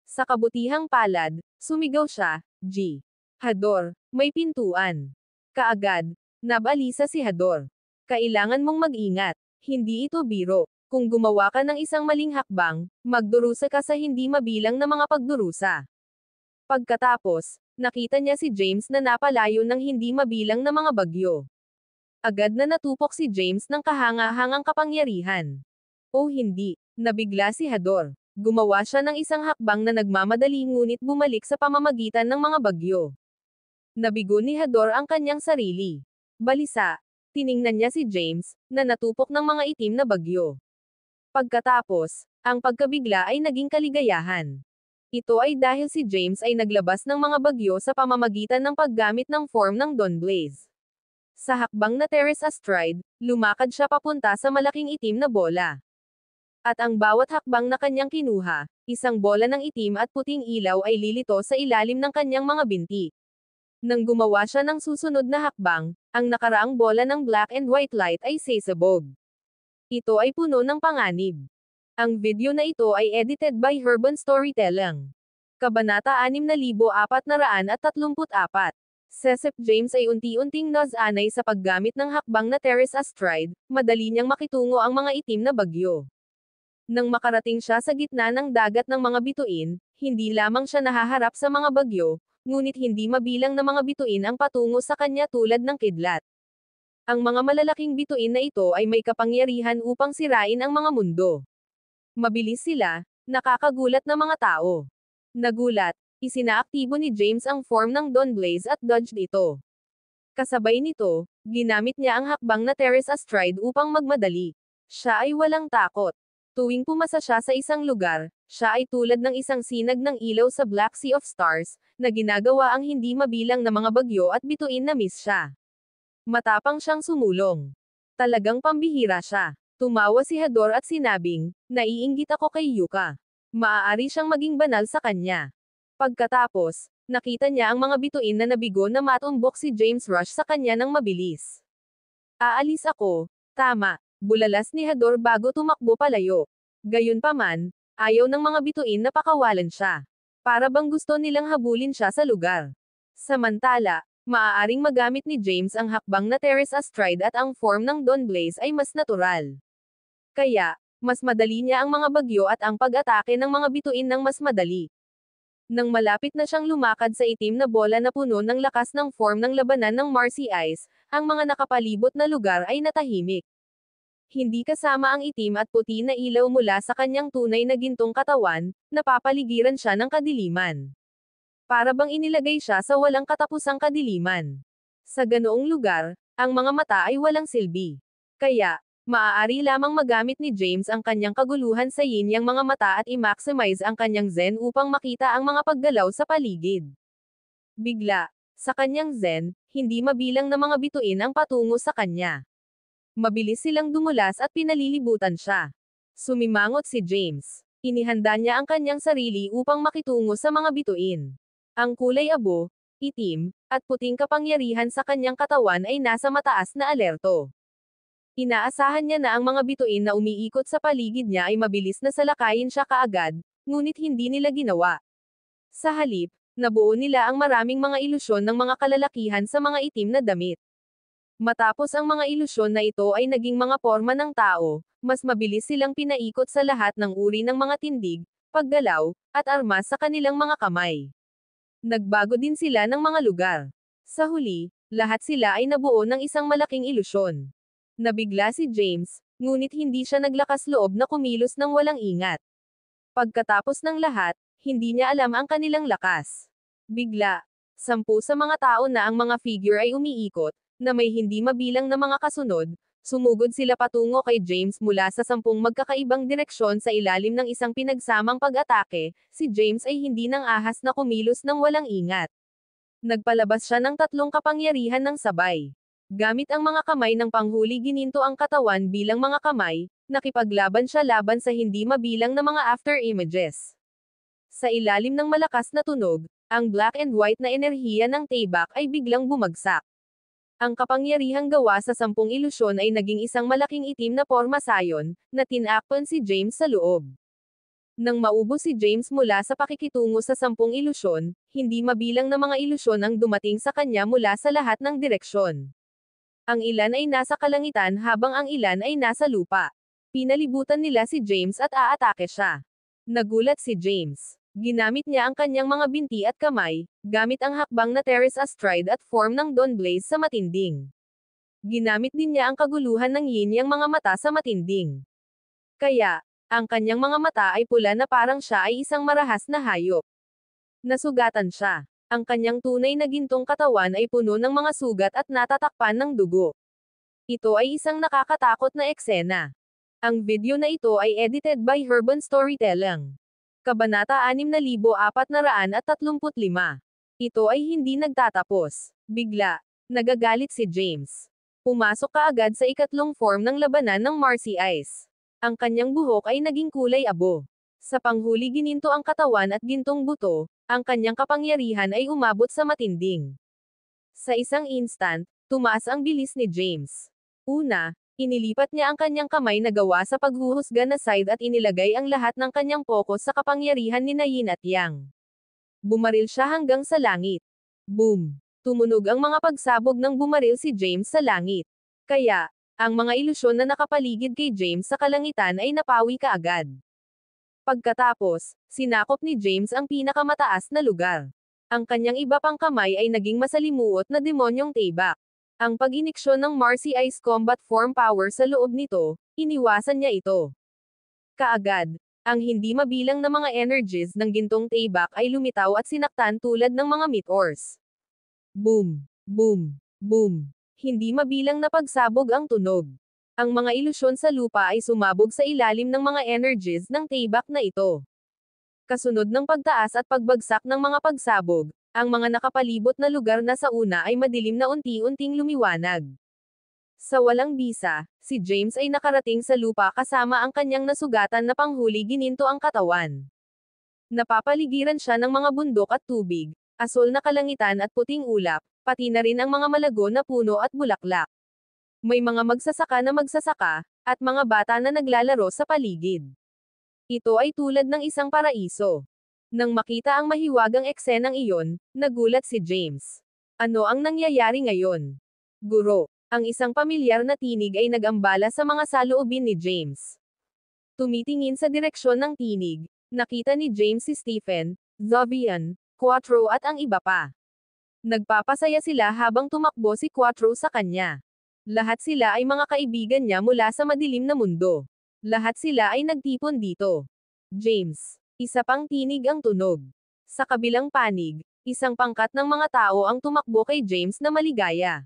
Sa kabutihang palad, sumigaw siya, G. Hador, may pintuan. Kaagad, nabalisa si Hador. Kailangan mong mag-ingat. Hindi ito biro. Kung gumawa ka ng isang maling hakbang, magdurusa ka sa hindi mabilang na mga pagdurusa. Pagkatapos, nakita niya si James na napalayo ng hindi mabilang na mga bagyo. Agad na natupok si James ng kahanga-hangang kapangyarihan. O hindi, nabigla si Hador. Gumawa siya ng isang hakbang na nagmamadali ngunit bumalik sa pamamagitan ng mga bagyo. Nabigo ni Hador ang kanyang sarili. Balisa, tiningnan niya si James, na natupok ng mga itim na bagyo. Pagkatapos, ang pagkabigla ay naging kaligayahan. Ito ay dahil si James ay naglabas ng mga bagyo sa pamamagitan ng paggamit ng form ng Dawnblaze. Sa hakbang na Terrace Astride, lumakad siya papunta sa malaking itim na bola. At ang bawat hakbang na kanyang kinuha, isang bola ng itim at puting ilaw ay lilito sa ilalim ng kanyang mga binti. Nang gumawa siya ng susunod na hakbang, ang nakaraang bola ng black and white light ay sesabog. Ito ay puno ng panganib. Ang video na ito ay edited by Herban Storytelling. Kabanata 6434. Sesep James ay unti-unting nasanay sa paggamit ng hakbang na Terrace Astride, madali niyang makitungo ang mga itim na bagyo. Nang makarating siya sa gitna ng dagat ng mga bituin, hindi lamang siya nahaharap sa mga bagyo, ngunit hindi mabilang na mga bituin ang patungo sa kanya tulad ng kidlat. Ang mga malalaking bituin na ito ay may kapangyarihan upang sirain ang mga mundo. Mabilis sila, nakakagulat na mga tao. Nagulat, isinaaktibo ni James ang form ng Dawnblaze at dodged ito. Kasabay nito, ginamit niya ang hakbang na Terrace Astride upang magmadali. Siya ay walang takot. Tuwing pumasa siya sa isang lugar, siya ay tulad ng isang sinag ng ilaw sa Black Sea of Stars, na ginagawa ang hindi mabilang na mga bagyo at bituin na miss siya. Matapang siyang sumulong. Talagang pambihira siya. Tumawa si Hador at sinabing, naiinggit ako kay Yuka. Maaari siyang maging banal sa kanya. Pagkatapos, nakita niya ang mga bituin na nabigo na matumbok si James Rush sa kanya ng mabilis. Aalis ako. Tama, bulalas ni Hador bago tumakbo palayo. Gayunpaman, ayaw ng mga bituin na pakawalan siya. Para bang gusto nilang habulin siya sa lugar. Samantala, maaaring magamit ni James ang hakbang na Terrace Astride at ang form ng Dawnblaze ay mas natural. Kaya, mas madali niya ang mga bagyo at ang pag-atake ng mga bituin ng mas madali. Nang malapit na siyang lumakad sa itim na bola na puno ng lakas ng form ng labanan ng Marcy Ice, ang mga nakapalibot na lugar ay natahimik. Hindi kasama ang itim at puti na ilaw mula sa kanyang tunay na gintong katawan, napapaligiran siya ng kadiliman. Para bang inilagay siya sa walang katapusang kadiliman. Sa ganoong lugar, ang mga mata ay walang silbi. Kaya, maaari lamang magamit ni James ang kanyang kaguluhan sa yin-yang mga mata at i-maximize ang kanyang zen upang makita ang mga paggalaw sa paligid. Bigla, sa kanyang zen, hindi mabilang na mga bituin ang patungo sa kanya. Mabilis silang dumulas at pinalilibutan siya. Sumimangot si James. Inihanda niya ang kanyang sarili upang makitungo sa mga bituin. Ang kulay abo, itim, at puting kapangyarihan sa kanyang katawan ay nasa mataas na alerto. Inaasahan niya na ang mga bituin na umiikot sa paligid niya ay mabilis na salakayin siya kaagad, ngunit hindi nila ginawa. Sa halip, nabuo nila ang maraming mga ilusyon ng mga kalalakihan sa mga itim na damit. Matapos ang mga ilusyon na ito ay naging mga porma ng tao, mas mabilis silang pinaikot sa lahat ng uri ng mga tindig, paggalaw, at armas sa kanilang mga kamay. Nagbago din sila ng mga lugar. Sa huli, lahat sila ay nabuo ng isang malaking ilusyon. Nabigla si James, ngunit hindi siya naglakas loob na kumilos ng walang ingat. Pagkatapos ng lahat, hindi niya alam ang kanilang lakas. Bigla, 10 sa mga tao na ang mga figure ay umiikot, na may hindi mabilang na mga kasunod, sumugod sila patungo kay James mula sa 10 magkakaibang direksyon sa ilalim ng isang pinagsamang pag-atake. Si James ay hindi nang ahas na kumilos ng walang ingat. Nagpalabas siya ng 3 kapangyarihan ng sabay. Gamit ang mga kamay ng panghuli gininto ang katawan bilang mga kamay, nakipaglaban siya laban sa hindi mabilang na mga after images. Sa ilalim ng malakas na tunog, ang black and white na enerhiya ng Taybak ay biglang bumagsak. Ang kapangyarihang gawa sa 10 ilusyon ay naging isang malaking itim na porma sayon, na tinakpan si James sa loob. Nang maubos si James mula sa pakikitungo sa 10 ilusyon, hindi mabilang na mga ilusyon ang dumating sa kanya mula sa lahat ng direksyon. Ang ilan ay nasa kalangitan habang ang ilan ay nasa lupa. Pinalibutan nila si James at aatake siya. Nagulat si James. Ginamit niya ang kanyang mga binti at kamay, gamit ang hakbang na Terrace Astride at form ng Dawn Blaze sa matinding. Ginamit din niya ang kaguluhan ng yin-yang mga mata sa matinding. Kaya, ang kanyang mga mata ay pula na parang siya ay isang marahas na hayop. Nasugatan siya. Ang kanyang tunay na gintong katawan ay puno ng mga sugat at natatakpan ng dugo. Ito ay isang nakakatakot na eksena. Ang video na ito ay edited by Herban Storytelling. Kabanata 6435. Ito ay hindi nagtatapos. Bigla, nagagalit si James. Pumasok kaagad sa ikatlong form ng labanan ng Marcy Ice. Ang kanyang buhok ay naging kulay abo. Sa panghuli gininto ang katawan at gintong buto, ang kanyang kapangyarihan ay umabot sa matinding. Sa isang instant, tumaas ang bilis ni James. Una, inilipat niya ang kanyang kamay na gawa sa paghuhusga na side at inilagay ang lahat ng kanyang focus sa kapangyarihan ni Yin at Yang. Bumaril siya hanggang sa langit. Boom! Tumunog ang mga pagsabog ng bumaril si James sa langit. Kaya, ang mga ilusyon na nakapaligid kay James sa kalangitan ay napawi kaagad. Pagkatapos, sinakop ni James ang pinakamataas na lugar. Ang kanyang iba pang kamay ay naging masalimuot na demonyong tebak. Ang pag-iniksyon ng Marcy Ice Combat Form Power sa loob nito, iniwasan niya ito. Kaagad, ang hindi mabilang na mga energies ng gintong tebak ay lumitaw at sinaktan tulad ng mga meteors. Boom! Boom! Boom! Hindi mabilang na pagsabog ang tunog. Ang mga ilusyon sa lupa ay sumabog sa ilalim ng mga energies ng tebak na ito. Kasunod ng pagtaas at pagbagsak ng mga pagsabog, ang mga nakapalibot na lugar na sa una ay madilim na unti-unting lumiwanag. Sa walang bisa, si James ay nakarating sa lupa kasama ang kanyang nasugatan na panghuli gininto ang katawan. Napapaligiran siya ng mga bundok at tubig, asol na kalangitan at puting ulap, pati na rin ang mga malago na puno at bulaklak. May mga magsasaka, at mga bata na naglalaro sa paligid. Ito ay tulad ng isang paraiso. Nang makita ang mahiwagang eksenang iyon, nagulat si James. Ano ang nangyayari ngayon? Guro, ang isang pamilyar na tinig ay nag-ambala sa mga saloobin ni James. Tumitingin sa direksyon ng tinig, nakita ni James si Stephen, Zovian, Quattro at ang iba pa. Nagpapasaya sila habang tumakbo si Quattro sa kanya. Lahat sila ay mga kaibigan niya mula sa madilim na mundo. Lahat sila ay nagtipon dito. James. Isa pang tinig ang tunog. Sa kabilang panig, isang pangkat ng mga tao ang tumakbo kay James na maligaya.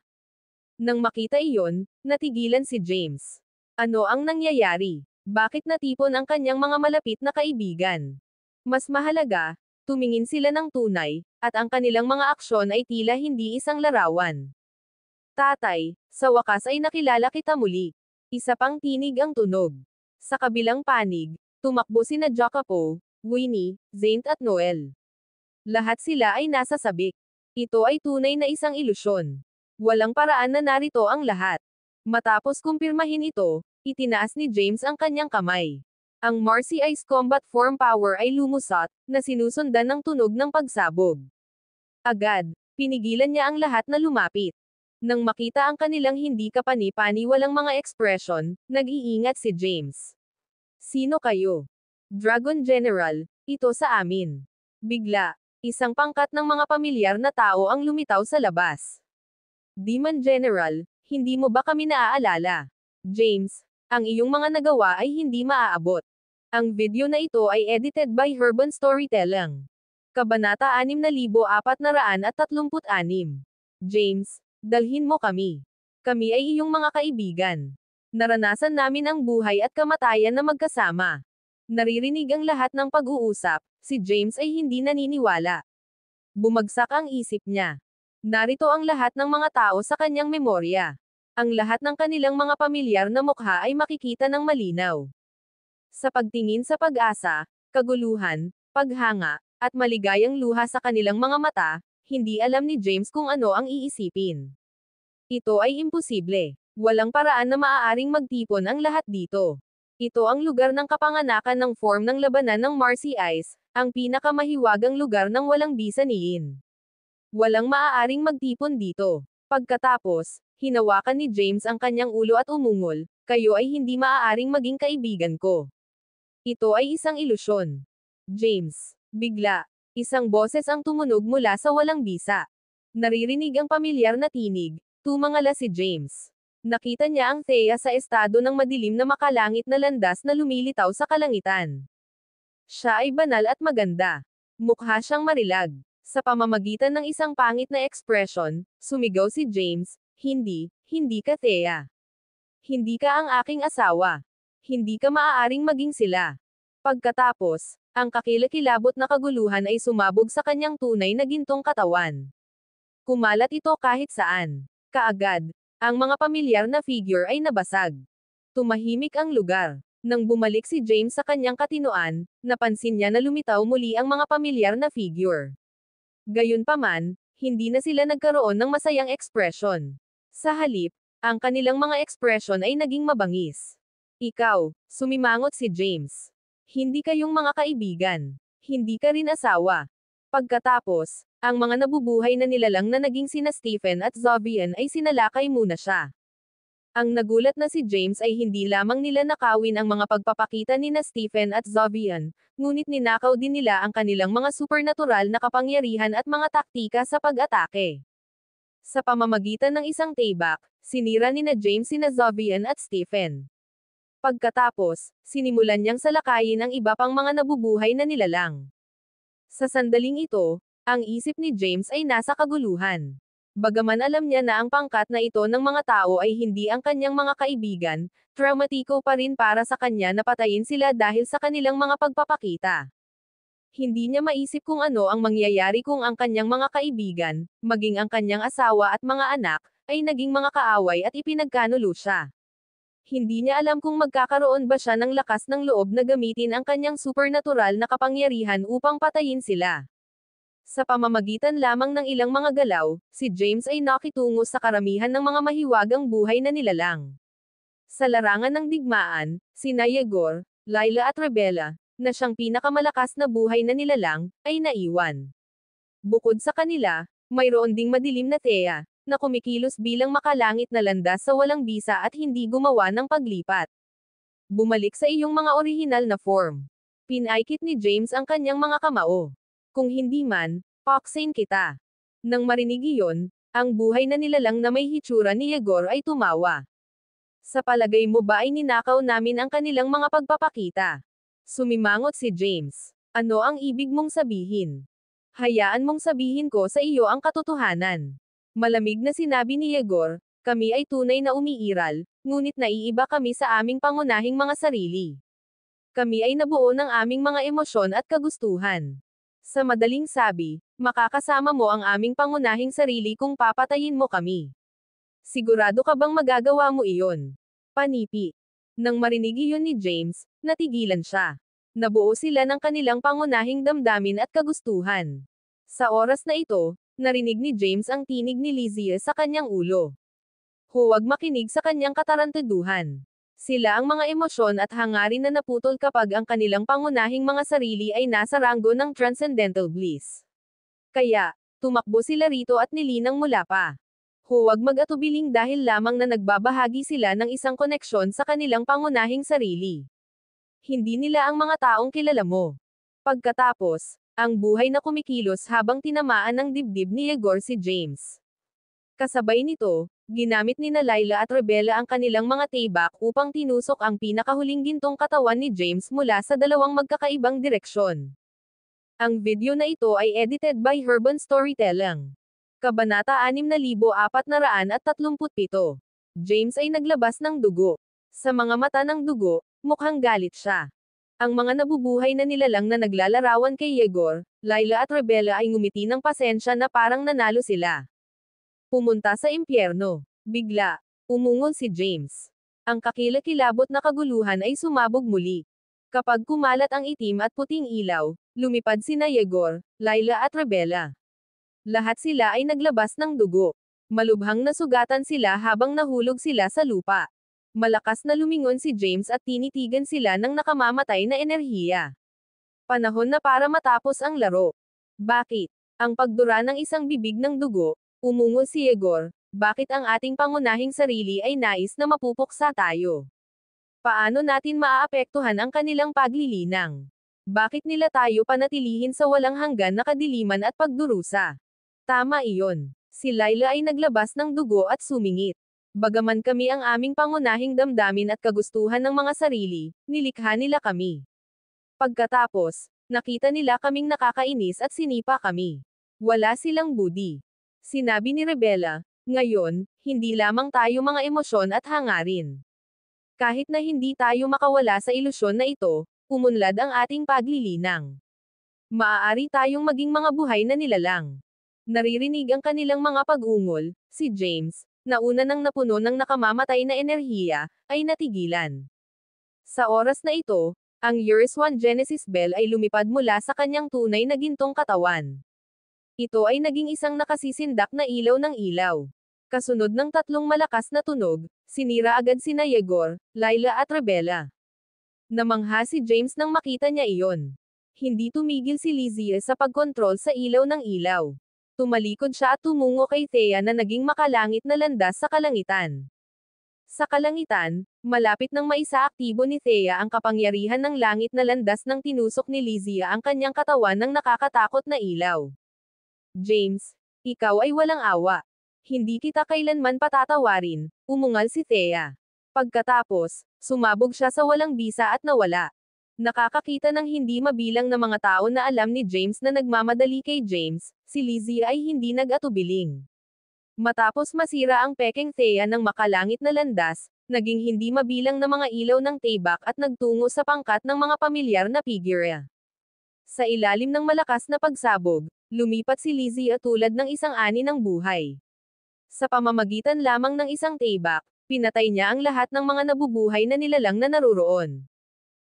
Nang makita iyon, natigilan si James. Ano ang nangyayari? Bakit natipon ang kanyang mga malapit na kaibigan? Mas mahalaga, tumingin sila ng tunay, at ang kanilang mga aksyon ay tila hindi isang larawan. Tatay, sa wakas ay nakilala kita muli. Isa pang tinig ang tunog. Sa kabilang panig, tumakbo sina Jacopo, Winnie, Zaint at Noel. Lahat sila ay nasa sabik. Ito ay tunay na isang ilusyon. Walang paraan na narito ang lahat. Matapos kumpirmahin ito, itinaas ni James ang kanyang kamay. Ang Marcy Ice Combat Form Power ay lumusot, na sinusundan ng tunog ng pagsabog. Agad, pinigilan niya ang lahat na lumapit. Nang makita ang kanilang hindi kapani-pani walang mga ekspresyon, nag-iingat si James. Sino kayo? Dragon General, ito sa amin. Bigla, isang pangkat ng mga pamilyar na tao ang lumitaw sa labas. Demon General, hindi mo ba kami naaalala? James, ang iyong mga nagawa ay hindi maaabot. Ang video na ito ay edited by Herban Storytelling. Kabanata 6436. James, dalhin mo kami. Kami ay iyong mga kaibigan. Naranasan namin ang buhay at kamatayan na magkasama. Naririnig ang lahat ng pag-uusap, si James ay hindi naniniwala. Bumagsak ang isip niya. Narito ang lahat ng mga tao sa kanyang memorya. Ang lahat ng kanilang mga pamilyar na mukha ay makikita ng malinaw. Sa pagtingin sa pag-asa, kaguluhan, paghanga, at maligayang luha sa kanilang mga mata, hindi alam ni James kung ano ang iisipin. Ito ay imposible. Walang paraan na maaaring magtipon ang lahat dito. Ito ang lugar ng kapanganakan ng form ng labanan ng Marcy Ice, ang pinakamahiwagang lugar ng walang bisa ni Yin. Walang maaaring magtipon dito. Pagkatapos, hinawakan ni James ang kanyang ulo at umungol, kayo ay hindi maaaring maging kaibigan ko. Ito ay isang ilusyon. James. Bigla, isang boses ang tumunog mula sa walang bisa. Naririnig ang pamilyar na tinig, tumangala si James. Nakita niya ang Thea sa estado ng madilim na makalangit na landas na lumilitaw sa kalangitan. Siya ay banal at maganda. Mukha siyang marilag. Sa pamamagitan ng isang pangit na ekspresyon, sumigaw si James, hindi ka Thea. Hindi ka ang aking asawa. Hindi ka maaaring maging sila. Pagkatapos, ang kakilakilabot na kaguluhan ay sumabog sa kanyang tunay na gintong katawan. Kumalat ito kahit saan. Kaagad, ang mga pamilyar na figure ay nabasag. Tumahimik ang lugar. Nang bumalik si James sa kanyang katinoan, napansin niya na lumitaw muli ang mga pamilyar na figure. Gayunpaman, hindi na sila nagkaroon ng masayang ekspresyon. Sa halip, ang kanilang mga ekspresyon ay naging mabangis. Ikaw, sumimangot si James. Hindi kayong mga kaibigan. Hindi ka rin asawa. Pagkatapos, ang mga nabubuhay na nilalang na naging sina Stephen at Zovian ay sinalakay muna siya. Ang nagulat na si James ay hindi lamang nila nakawin ang mga pagpapakita ni na Stephen at Zovian, ngunit ninakaw din nila ang kanilang mga supernatural na kapangyarihan at mga taktika sa pag-atake. Sa pamamagitan ng isang taybak, sinira ni na James sina Zovian at Stephen. Pagkatapos, sinimulan niyang salakayin ang iba pang mga nabubuhay na nilalang. Sa sandaling ito, ang isip ni James ay nasa kaguluhan. Bagaman alam niya na ang pangkat na ito ng mga tao ay hindi ang kanyang mga kaibigan, traumatiko pa rin para sa kanya na patayin sila dahil sa kanilang mga pagpapakita. Hindi niya maisip kung ano ang mangyayari kung ang kanyang mga kaibigan, maging ang kanyang asawa at mga anak, ay naging mga kaaway at ipinagkanulo siya. Hindi niya alam kung magkakaroon ba siya ng lakas ng loob na gamitin ang kanyang supernatural na kapangyarihan upang patayin sila. Sa pamamagitan lamang ng ilang mga galaw, si James ay nakitungo sa karamihan ng mga mahiwagang buhay na nilalang. Sa larangan ng digmaan, sina Yegor, Layla at Rebella, na siyang pinakamalakas na buhay na nilalang, ay naiwan. Bukod sa kanila, mayroon ding madilim na Thea, na kumikilos bilang makalangit na landas sa walang bisa at hindi gumawa ng paglipat. Bumalik sa iyong mga orihinal na form. Pinaikit ni James ang kanyang mga kamao. Kung hindi man, paksain kita. Nang marinig iyon, ang buhay na nilalang na may hitsura ni Yegor ay tumawa. Sa palagay mo ba ay ninakaw namin ang kanilang mga pagpapakita? Sumimangot si James. Ano ang ibig mong sabihin? Hayaan mong sabihin ko sa iyo ang katotohanan. Malamig na sinabi ni Yegor, kami ay tunay na umiiral, ngunit naiiba kami sa aming pangunahing mga sarili. Kami ay nabuo ng aming mga emosyon at kagustuhan. Sa madaling sabi, makakasama mo ang aming pangunahing sarili kung papatayin mo kami. Sigurado ka bang magagawa mo iyon? Panipi. Nang marinig iyon ni James, natigilan siya. Nabuo sila ng kanilang pangunahing damdamin at kagustuhan. Sa oras na ito, narinig ni James ang tinig ni Lizzie sa kanyang ulo. Huwag makinig sa kanyang katarantaduhan. Sila ang mga emosyon at hangarin na naputol kapag ang kanilang pangunahing mga sarili ay nasa ranggo ng transcendental bliss. Kaya, tumakbo sila rito at nilinang mula pa. Huwag mag-atubiling dahil lamang na nagbabahagi sila ng isang koneksyon sa kanilang pangunahing sarili. Hindi nila ang mga taong kilala mo. Pagkatapos, ang buhay na kumikilos habang tinamaan ng dibdib ni Yegor si James. Kasabay nito, ginamit ni Layla at Rebella ang kanilang mga taybak upang tinusok ang pinakahuling gintong katawan ni James mula sa dalawang magkakaibang direksyon. Ang video na ito ay edited by Herban Storytelling. Kabanata 6437. James ay naglabas ng dugo. Sa mga mata ng dugo, mukhang galit siya. Ang mga nabubuhay na nilalang na naglalarawan kay Yegor, Layla at Rebella ay ngumiti ng pasensya na parang nanalo sila. Pumunta sa impyerno. Bigla, umungol si James. Ang kakilakilabot na kaguluhan ay sumabog muli. Kapag kumalat ang itim at puting ilaw, lumipad sina Yegor, Layla at Rebella. Lahat sila ay naglabas ng dugo. Malubhang nasugatan sila habang nahulog sila sa lupa. Malakas na lumingon si James at tinitigan sila ng nakamamatay na enerhiya. Panahon na para matapos ang laro. Bakit? Ang pagdura ng isang bibig ng dugo, umungo si Yegor, bakit ang ating pangunahing sarili ay nais na mapupuksa tayo? Paano natin maaapektuhan ang kanilang paglilinang? Bakit nila tayo panatilihin sa walang hanggan na kadiliman at pagdurusa? Tama iyon. Si Layla ay naglabas ng dugo at sumingit. Bagaman kami ang aming pangunahing damdamin at kagustuhan ng mga sarili, nilikha nila kami. Pagkatapos, nakita nila kaming nakakainis at sinipa kami. Wala silang budi. Sinabi ni Rebella, ngayon, hindi lamang tayo mga emosyon at hangarin. Kahit na hindi tayo makawala sa ilusyon na ito, umunlad ang ating paglilinang. Maaari tayong maging mga buhay na nilalang. Naririnig ang kanilang mga pag-ungol, si James, na una nang napuno ng nakamamatay na enerhiya, ay natigilan. Sa oras na ito, ang Urs 1 Genesis Bell ay lumipad mula sa kanyang tunay na gintong katawan. Ito ay naging isang nakasisindak na ilaw ng ilaw. Kasunod ng tatlong malakas na tunog, sinira agad sina Yegor, Layla at Rebella. Namangha si James nang makita niya iyon. Hindi tumigil si Lizzie sa pagkontrol sa ilaw ng ilaw. Tumalikod siya at tumungo kay Thea na naging makalangit na landas sa kalangitan. Sa kalangitan, malapit nang maisaaktibo ni Thea ang kapangyarihan ng langit na landas nang tinusok ni Lizzie ang kanyang katawan ng nakakatakot na ilaw. James, ikaw ay walang awa. Hindi kita kailanman patatawarin, umungal si Thea. Pagkatapos, sumabog siya sa walang bisa at nawala. Nakakakita ng hindi mabilang na mga tao na alam ni James na nagmamadali kay James, si Lizzie ay hindi nag-atubiling. Matapos masira ang pekeng Thea ng makalangit na landas, naging hindi mabilang na mga ilaw ng tibak at nagtungo sa pangkat ng mga pamilyar na figure. Sa ilalim ng malakas na pagsabog, lumipat si Lizzie tulad ng isang ani ng buhay. Sa pamamagitan lamang ng isang tibak, pinatay niya ang lahat ng mga nabubuhay na nilalang na naruroon.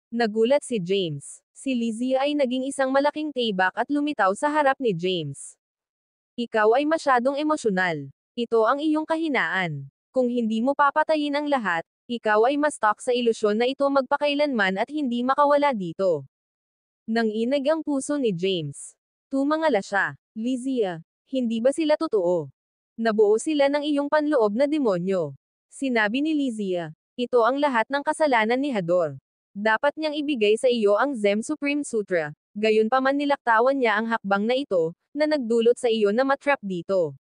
Nagulat si James. Si Lizzie ay naging isang malaking tibak at lumitaw sa harap ni James. Ikaw ay masyadong emosyonal. Ito ang iyong kahinaan. Kung hindi mo papatayin ang lahat, ikaw ay ma-stuck sa ilusyon na ito magpakailanman at hindi makawala dito. Nanginag ang puso ni James. Tumangala siya. Lizzie, hindi ba sila totoo? Nabuo sila ng iyong panloob na demonyo. Sinabi ni Lizzie, ito ang lahat ng kasalanan ni Hador. Dapat niyang ibigay sa iyo ang Zem Supreme Sutra, gayunpaman nilaktawan niya ang hakbang na ito, na nagdulot sa iyo na matrap dito.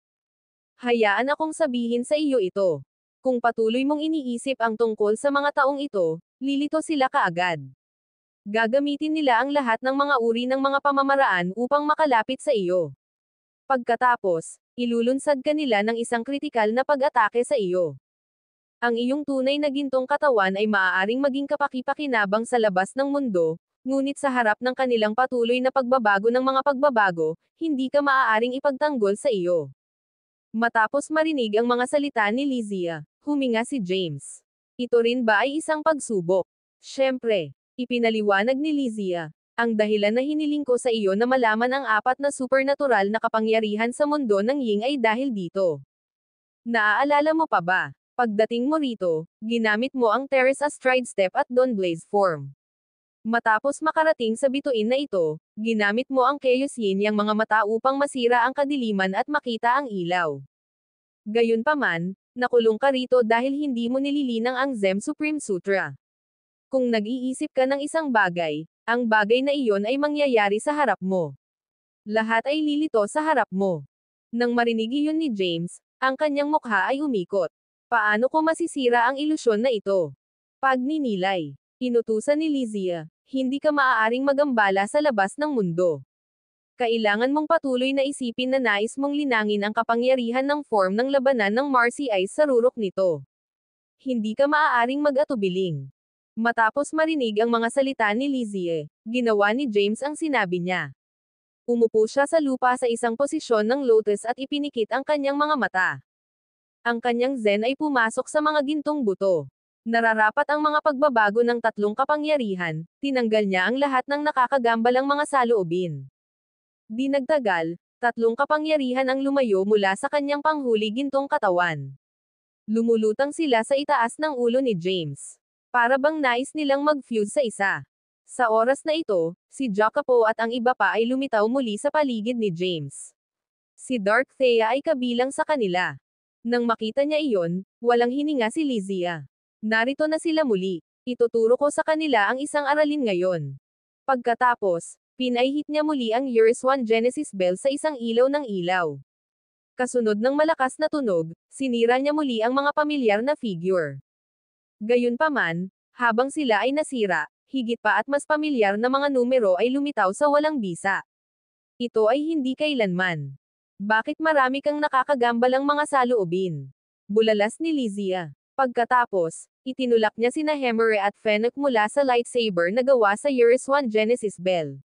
Hayaan akong sabihin sa iyo ito. Kung patuloy mong iniisip ang tungkol sa mga taong ito, lilito sila kaagad. Gagamitin nila ang lahat ng mga uri ng mga pamamaraan upang makalapit sa iyo. Pagkatapos, ilulunsad ka nila ng isang kritikal na pag-atake sa iyo. Ang iyong tunay na gintong katawan ay maaaring maging kapaki-pakinabang sa labas ng mundo, ngunit sa harap ng kanilang patuloy na pagbabago ng mga pagbabago, hindi ka maaaring ipagtanggol sa iyo. Matapos marinig ang mga salita ni Lizzie, huminga si James. Ito rin ba ay isang pagsubok? Siyempre, ipinaliwanag ni Lizzie, ang dahilan na hiniling ko sa iyo na malaman ang apat na supernatural na kapangyarihan sa mundo ng Ying ay dahil dito. Naaalala mo pa ba? Pagdating mo rito, ginamit mo ang Terrace Astride Step at Dawnblaze Form. Matapos makarating sa bituin na ito, ginamit mo ang Chaos Yin yang mga mata upang masira ang kadiliman at makita ang ilaw. Gayunpaman, nakulong ka rito dahil hindi mo nililinang ang Zem Supreme Sutra. Kung nag-iisip ka ng isang bagay, ang bagay na iyon ay mangyayari sa harap mo. Lahat ay lilito sa harap mo. Nang marinig iyon ni James, ang kanyang mukha ay umikot. Paano ko masisira ang ilusyon na ito? Pagninilay. Inutusan ni Lizzie, hindi ka maaaring magambala sa labas ng mundo. Kailangan mong patuloy na isipin na nais mong linangin ang kapangyarihan ng form ng labanan ng Marcy Ice sa rurok nito. Hindi ka maaaring mag-atubiling. Matapos marinig ang mga salita ni Lizzie, ginawa ni James ang sinabi niya. Umupo siya sa lupa sa isang posisyon ng lotus at ipinikit ang kanyang mga mata. Ang kanyang zen ay pumasok sa mga gintong buto. Nararapat ang mga pagbabago ng tatlong kapangyarihan, tinanggal niya ang lahat ng nakakagambalang mga saloobin. Di nagtagal, Tatlong kapangyarihan ang lumayo mula sa kanyang panghuli gintong katawan. Lumulutang sila sa itaas ng ulo ni James. Para bang nais nilang mag-fuse sa isa. Sa oras na ito, si Jacopo at ang iba pa ay lumitaw muli sa paligid ni James. Si Dark Thea ay kabilang sa kanila. Nang makita niya iyon, walang hininga si Lysia. Narito na sila muli. Ituturo ko sa kanila ang isang aralin ngayon. Pagkatapos, pinaihit niya muli ang Years 1 Genesis Bell sa isang ilaw ng ilaw. Kasunod ng malakas na tunog, sinira niya muli ang mga pamilyar na figure. Gayunpaman, habang sila ay nasira, higit pa at mas pamilyar na mga numero ay lumitaw sa walang bisa. Ito ay hindi kailanman. Bakit marami kang nakakagambalang mga saloobin? Bulalas ni Lysia. Pagkatapos, itinulak niya sina Hemore at Fennec mula sa lightsaber na gawa sa Years 1 Genesis Bell.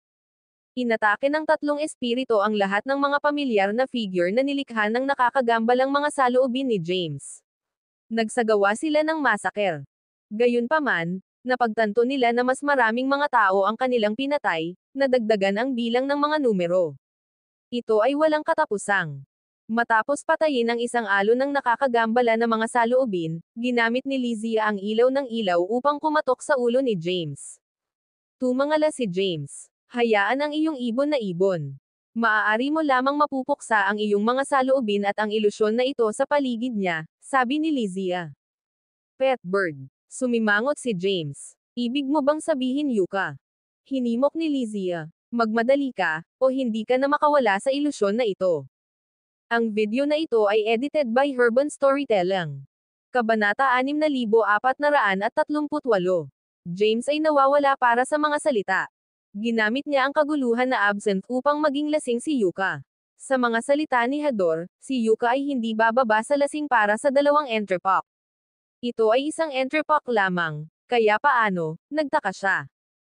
Inatake ng tatlong espiritu ang lahat ng mga pamilyar na figure na nilikha ng nakakagambalang mga saloobin ni James. Nagsagawa sila ng massacre. Gayunpaman, napagtanto nila na mas maraming mga tao ang kanilang pinatay, nadagdagan ang bilang ng mga numero. Ito ay walang katapusang. Matapos patayin ang isang alon ng nakakagambala na mga saloobin, ginamit ni Lysia ang ilaw ng ilaw upang kumatok sa ulo ni James. Tumangala si James. Hayaan ang iyong ibon na ibon. Maaari mo lamang mapupuksa ang iyong mga saloobin at ang ilusyon na ito sa paligid niya, sabi ni Lysia. Pet bird. Sumimangot si James. Ibig mo bang sabihin Yuka? Hinimok ni Lysia. Magmadali ka, o hindi ka na makawala sa ilusyon na ito. Ang video na ito ay edited by Herban Storytelling. Kabanata 6438. James ay nawawala para sa mga salita. Ginamit niya ang kaguluhan na absent upang maging lasing si Yuka. Sa mga salita ni Hador, si Yuka ay hindi bababa sa lasing para sa dalawang entrepok. Ito ay isang entrepok lamang, kaya paano, nagtaka siya.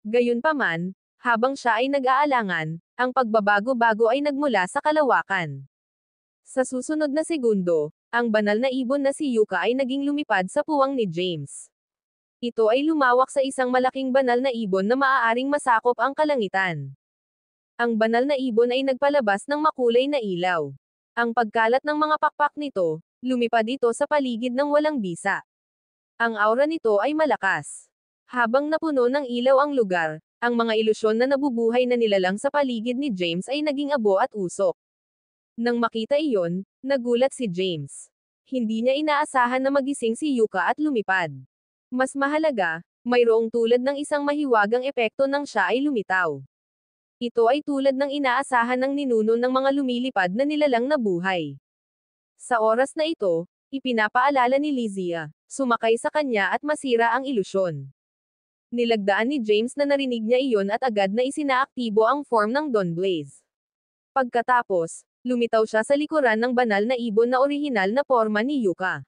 Gayunpaman, habang siya ay nag-aalangan, ang pagbabago-bago ay nagmula sa kalawakan. Sa susunod na segundo, ang banal na ibon na si Yuka ay naging lumipad sa puwang ni James. Ito ay lumawak sa isang malaking banal na ibon na maaaring masakop ang kalangitan. Ang banal na ibon ay nagpalabas ng makulay na ilaw. Ang pagkalat ng mga pakpak nito, lumipad ito sa paligid ng walang bisa. Ang aura nito ay malakas. Habang napuno ng ilaw ang lugar, ang mga ilusyon na nabubuhay na nilalang sa paligid ni James ay naging abo at usok. Nang makita iyon, nagulat si James. Hindi niya inaasahan na magising si Yuka at lumipad. Mas mahalaga, mayroong tulad ng isang mahiwagang epekto nang siya ay lumitaw. Ito ay tulad ng inaasahan ng ninuno ng mga lumilipad na nilalang na buhay. Sa oras na ito, ipinapaalala ni Lysia, sumakay sa kanya at masira ang ilusyon. Nilagdaan ni James na narinig niya iyon at agad na isinaaktibo ang form ng Dawnblaze. Pagkatapos, lumitaw siya sa likuran ng banal na ibon na orihinal na porma ni Yuka.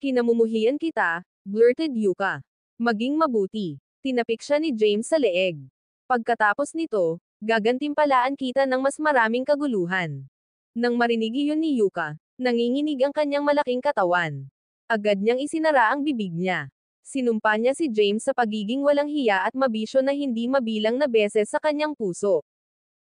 Kinamumuhian kita, blurted Yuka. Maging mabuti. Tinapik siya ni James sa leeg. Pagkatapos nito, gagantimpalaan kita ng mas maraming kaguluhan. Nang marinig iyon ni Yuka, nanginginig ang kanyang malaking katawan. Agad niyang isinara ang bibig niya. Sinumpa niya si James sa pagiging walang hiya at mabisyo na hindi mabilang na beses sa kanyang puso.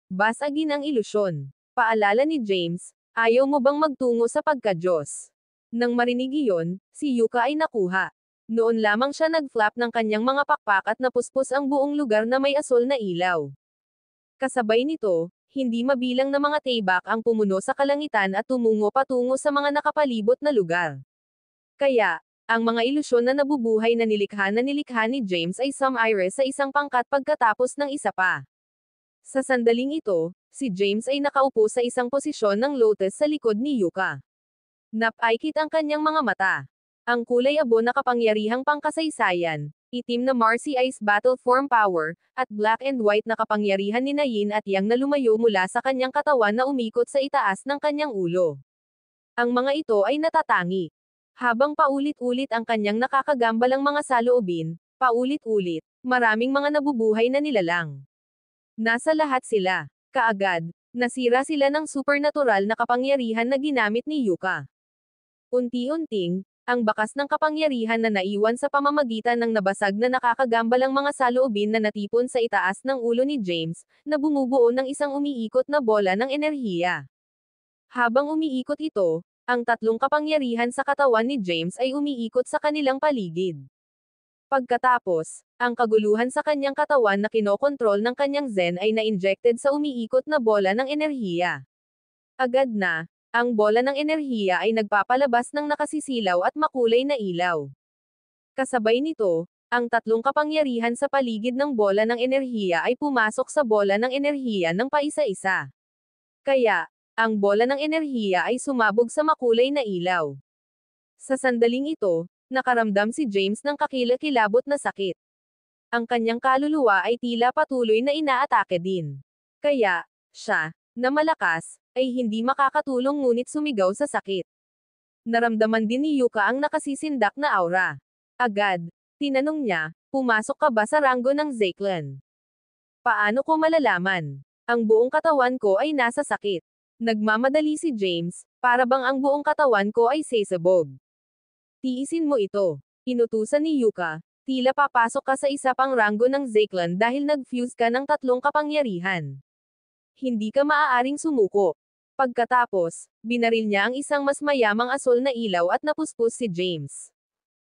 Basagin ang ilusyon. Paalala ni James, ayaw mo bang magtungo sa pagka-Diyos? Nang marinig iyon, si Yuka ay nakuha. Noon lamang siya nag-flap ng kanyang mga pakpak at napuspos ang buong lugar na may asol na ilaw. Kasabay nito, hindi mabilang na mga taybak ang pumuno sa kalangitan at tumungo patungo sa mga nakapalibot na lugar. Kaya, ang mga ilusyon na nabubuhay na nilikha ni James ay sumire sa isang pangkat pagkatapos ng isa pa. Sa sandaling ito, si James ay nakaupo sa isang posisyon ng lotus sa likod ni Yuka. Napaikit ang kanyang mga mata. Ang kulay abo na kapangyarihang pangkasaysayan, itim na Marcy Ice Battle Form Power, at black and white na kapangyarihan ni Yin at Yang na lumayo mula sa kanyang katawan na umikot sa itaas ng kanyang ulo. Ang mga ito ay natatangi. Habang paulit-ulit ang kanyang nakakagambalang mga saloobin, paulit-ulit, maraming mga nabubuhay na nilalang. Nasa lahat sila. Kaagad, nasira sila ng supernatural na kapangyarihan na ginamit ni Yuka. Unti-unting, Ang bakas ng kapangyarihan na naiwan sa pamamagitan ng nabasag na nakakagambalang mga saloobin na natipon sa itaas ng ulo ni James, na bumubuo ng isang umiikot na bola ng enerhiya. Habang umiikot ito, ang tatlong kapangyarihan sa katawan ni James ay umiikot sa kanilang paligid. Pagkatapos, ang kaguluhan sa kanyang katawan na kinokontrol ng kanyang Zen ay na-injected sa umiikot na bola ng enerhiya. Agad na, ang bola ng enerhiya ay nagpapalabas ng nakasisilaw at makulay na ilaw. Kasabay nito, ang tatlong kapangyarihan sa paligid ng bola ng enerhiya ay pumasok sa bola ng enerhiya ng paisa-isa. Kaya, ang bola ng enerhiya ay sumabog sa makulay na ilaw. Sa sandaling ito, nakaramdam si James ng kakilakilabot na sakit. Ang kanyang kaluluwa ay tila patuloy na inaatake din. Kaya, siya, na malakas, ay hindi makakatulong ngunit sumigaw sa sakit. Naramdaman din ni Yuka ang nakasisindak na aura. Agad, tinanong niya, pumasok ka ba sa ranggo ng Zeklan? Paano ko malalaman? Ang buong katawan ko ay nasa sakit. Nagmamadali si James, para bang ang buong katawan ko ay sesabog. Tiisin mo ito. Inutusan ni Yuka, tila papasok ka sa isa pang ranggo ng Zeklan dahil nag-fuse ka ng tatlong kapangyarihan. Hindi ka maaaring sumuko. Pagkatapos, binaril niya ang isang mas mayamang asol na ilaw at napuspos si James.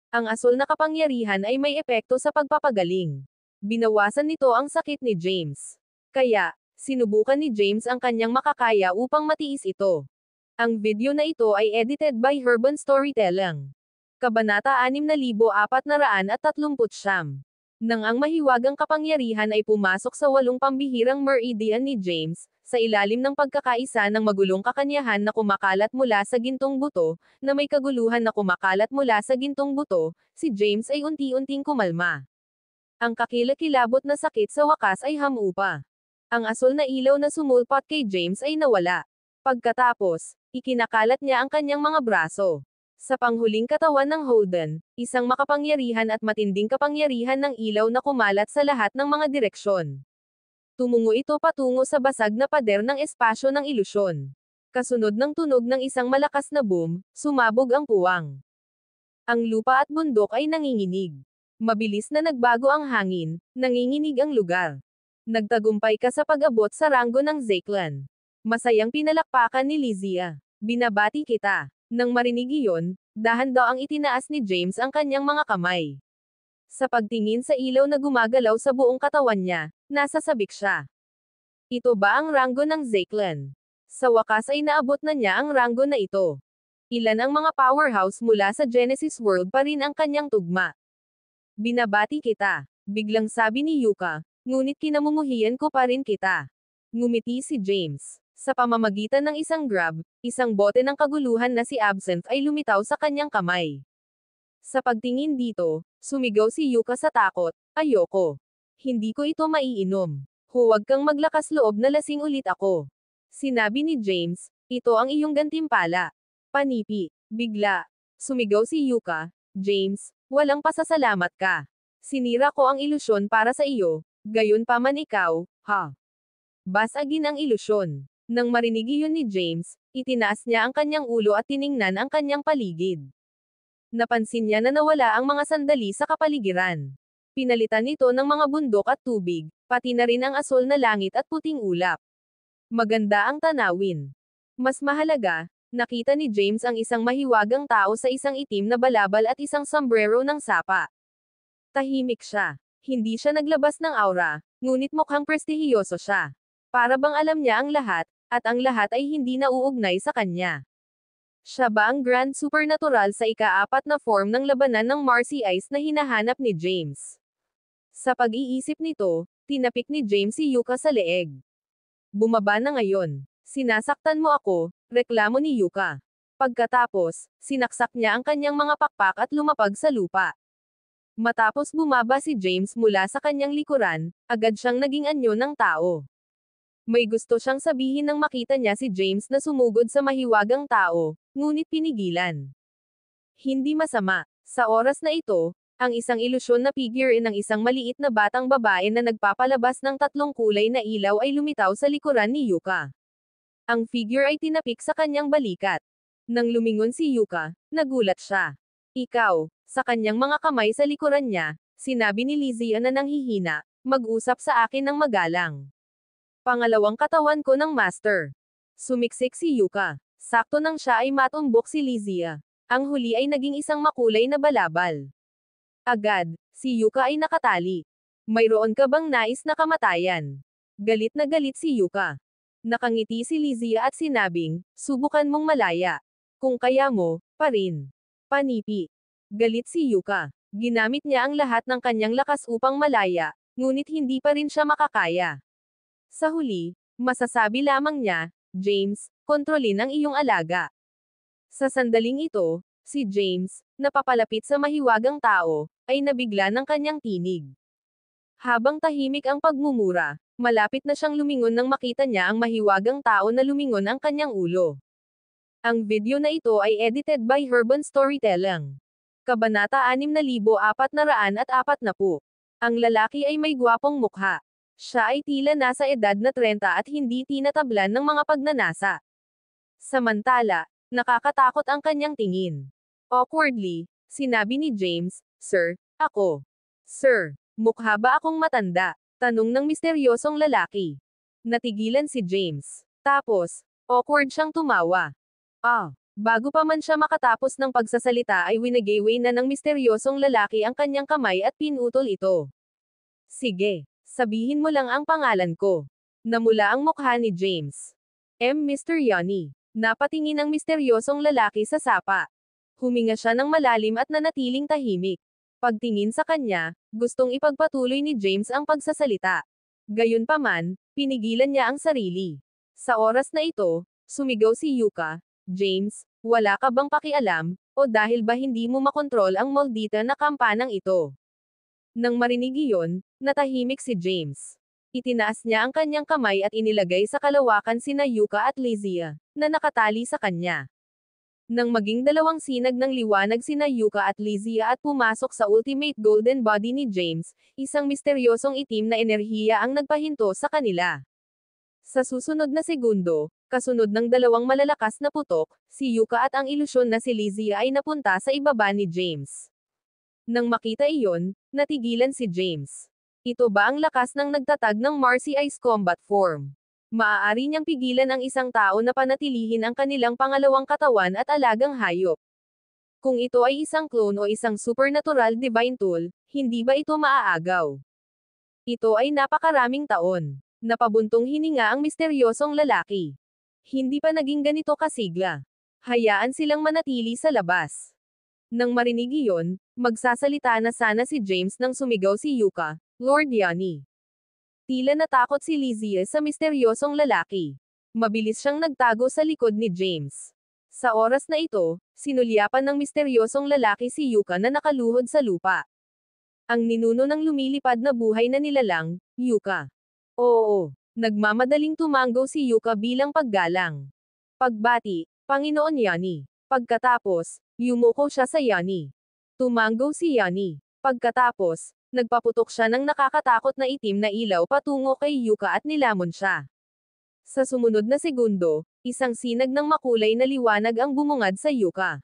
Ang asol na kapangyarihan ay may epekto sa pagpapagaling. Binawasan nito ang sakit ni James. Kaya, sinubukan ni James ang kanyang makakaya upang matiis ito. Ang video na ito ay edited by Herban Storytelling. Kabanata 6439. Nang ang mahiwagang kapangyarihan ay pumasok sa 8 pambihirang meridian ni James, sa ilalim ng pagkakaisa ng magulong kakanyahan na kumakalat mula sa gintong buto, na may kaguluhan na kumakalat mula sa gintong buto, si James ay unti-unting kumalma. Ang kakilakilabot na sakit sa wakas ay hamupa. Ang asol na ilaw na sumulpot kay James ay nawala. Pagkatapos, ikinakalat niya ang kanyang mga braso. Sa panghuling katawan ng Holden, isang makapangyarihan at matinding kapangyarihan ng ilaw na kumalat sa lahat ng mga direksyon. Tumungo ito patungo sa basag na pader ng espasyo ng ilusyon. Kasunod ng tunog ng isang malakas na boom, sumabog ang puwang. Ang lupa at bundok ay nanginginig. Mabilis na nagbago ang hangin, nanginginig ang lugar. Nagtagumpay ka sa pag-abot sa ranggo ng Zeklan. Masayang pinalakpakan ni Lizia. Binabati kita. Nang marinig iyon, dahan daw ang itinaas ni James ang kanyang mga kamay. Sa pagtingin sa ilaw na gumagalaw sa buong katawan niya, nasasabik siya. Ito ba ang ranggo ng Zeklan? Sa wakas ay naabot na niya ang ranggo na ito. Ilan ang mga powerhouse mula sa Genesis World pa rin ang kanyang tugma. Binabati kita, biglang sabi ni Yuka, ngunit kinamumuhian ko pa rin kita. Ngumiti si James. Sa pamamagitan ng isang grab, isang bote ng kaguluhan na si Absinthe ay lumitaw sa kanyang kamay. Sa pagtingin dito, sumigaw si Yuka sa takot, ayoko. Hindi ko ito maiinom. Huwag kang maglakas loob na lasing ulit ako. Sinabi ni James, ito ang iyong gantimpala. Panipi. Bigla. Sumigaw si Yuka, James, walang pasasalamat ka. Sinira ko ang ilusyon para sa iyo, gayon pa man ikaw, ha? Basagin ang ilusyon. Nang marinig iyon ni James, itinaas niya ang kanyang ulo at tiningnan ang kanyang paligid. Napansin niya na nawala ang mga sandali sa kapaligiran. Pinalitan nito ng mga bundok at tubig, pati na rin ang asol na langit at puting ulap. Maganda ang tanawin. Mas mahalaga, nakita ni James ang isang mahiwagang tao sa isang itim na balabal at isang sombrero ng sapa. Tahimik siya. Hindi siya naglabas ng aura, ngunit mukhang prestihiyoso siya. Para bang alam niya ang lahat, at ang lahat ay hindi nauugnay sa kanya. Siya ba ang Grand Supernatural sa ika-4 na form ng labanan ng Marcy Ice na hinahanap ni James? Sa pag-iisip nito, tinapik ni James si Yuka sa leeg. Bumaba na ngayon. Sinasaktan mo ako, reklamo ni Yuka. Pagkatapos, sinaksak niya ang kanyang mga pakpak at lumapag sa lupa. Matapos bumaba si James mula sa kanyang likuran, agad siyang naging anyo ng tao. May gusto siyang sabihin nang makita niya si James na sumugod sa mahiwagang tao, ngunit pinigilan. Hindi masama. Sa oras na ito, ang isang ilusyon na figure ng isang maliit na batang babae na nagpapalabas ng 3 kulay na ilaw ay lumitaw sa likuran ni Yuka. Ang figure ay tinapik sa kanyang balikat. Nang lumingon si Yuka, nagulat siya. Ikaw, sa kanyang mga kamay sa likuran niya, sinabi ni Lizzie na nanghihina, mag-usap sa akin ng magalang. Pangalawang katawan ko ng master. Sumiksik si Yuka. Sakto nang siya ay matumbok si Lizzie. Ang huli ay naging isang makulay na balabal. Agad, si Yuka ay nakatali. Mayroon ka bang nais na kamatayan? Galit na galit si Yuka. Nakangiti si Lizzie at sinabing, subukan mong malaya. Kung kaya mo, pa rin. Panipi. Galit si Yuka. Ginamit niya ang lahat ng kanyang lakas upang malaya, ngunit hindi pa rin siya makakaya. Sa huli, masasabi lamang niya, James, kontrolin ang iyong alaga. Sa sandaling ito, si James, na papalapit sa mahiwagang tao, ay nabigla ng kanyang tinig. Habang tahimik ang pagmumura, malapit na siyang lumingon nang makita niya ang mahiwagang tao na lumingon ang kanyang ulo. Ang video na ito ay edited by Herban Storytelling. Kabanata 6440. Ang lalaki ay may gwapong mukha. Siya ay tila nasa edad na 30 at hindi tinatablan ng mga pagnanasa. Samantala, nakakatakot ang kanyang tingin. Awkwardly, sinabi ni James, Sir, ako. Sir, mukha ba akong matanda? Tanong ng misteryosong lalaki. Natigilan si James. Tapos, awkward siyang tumawa. Bago pa man siya makatapos ng pagsasalita ay winagayway na ng misteryosong lalaki ang kanyang kamay at pinutol ito. Sige, sabihin mo lang ang pangalan ko. Namula ang mukha ni James. Mr. Yanni. Napatingin ang misteryosong lalaki sa sapa. Huminga siya ng malalim at nanatiling tahimik. Pagtingin sa kanya, gustong ipagpatuloy ni James ang pagsasalita. Gayunpaman, pinigilan niya ang sarili. Sa oras na ito, sumigaw si Yuka, James, wala ka bang pakialam, o dahil ba hindi mo makontrol ang maldita na kampanang ito? Nang marinig iyon, natahimik si James. Itinaas niya ang kanyang kamay at inilagay sa kalawakan sina Yuka at Lizzie, na nakatali sa kanya. Nang maging dalawang sinag ng liwanag sina Yuka at Lizzie at pumasok sa ultimate golden body ni James, isang misteryosong itim na enerhiya ang nagpahinto sa kanila. Sa susunod na segundo, kasunod ng dalawang malalakas na putok, si Yuka at ang ilusyon na si Lizzie ay napunta sa ibaba ni James. Nang makita iyon, natigilan si James. Ito ba ang lakas ng nagtatag ng Marcy Ice Combat Form? Maaari niyang pigilan ang isang tao na panatilihin ang kanilang pangalawang katawan at alagang hayop. Kung ito ay isang clone o isang supernatural divine tool, hindi ba ito maaagaw? Ito ay napakaraming taon. Napabuntong hininga ang misteryosong lalaki. Hindi pa naging ganito kasigla. Hayaan silang manatili sa labas. Nang marinig iyon, magsasalita na sana si James nang sumigaw si Yuka, Lord Yanni. Tila natakot si Lizzie sa misteryosong lalaki. Mabilis siyang nagtago sa likod ni James. Sa oras na ito, sinulyapan ng misteryosong lalaki si Yuka na nakaluhod sa lupa. Ang ninuno ng lumilipad na buhay na nilalang, Yuka. Oo, nagmamadaling tumanggo si Yuka bilang paggalang. Pagbati, Panginoon Yanni. Pagkatapos, yumuko siya sa Yanni. Tumanggo si Yanni. Pagkatapos, nagpaputok siya ng nakakatakot na itim na ilaw patungo kay Yuka at nilamon siya. Sa sumunod na segundo, isang sinag ng makulay na liwanag ang bumungad sa Yuka.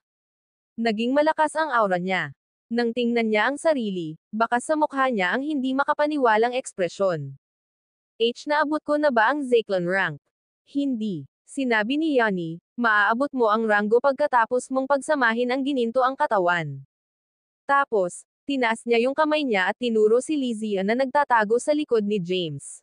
Naging malakas ang aura niya. Nang tingnan niya ang sarili, bakas sa mukha niya ang hindi makapaniwalang ekspresyon. Naabot ko na ba ang Zeklan rank? Hindi. Sinabi ni Yanni, maaabot mo ang ranggo pagkatapos mong pagsamahin ang gininto ang katawan. Tapos, tinaas niya yung kamay niya at tinuro si Lizzie na nagtatago sa likod ni James.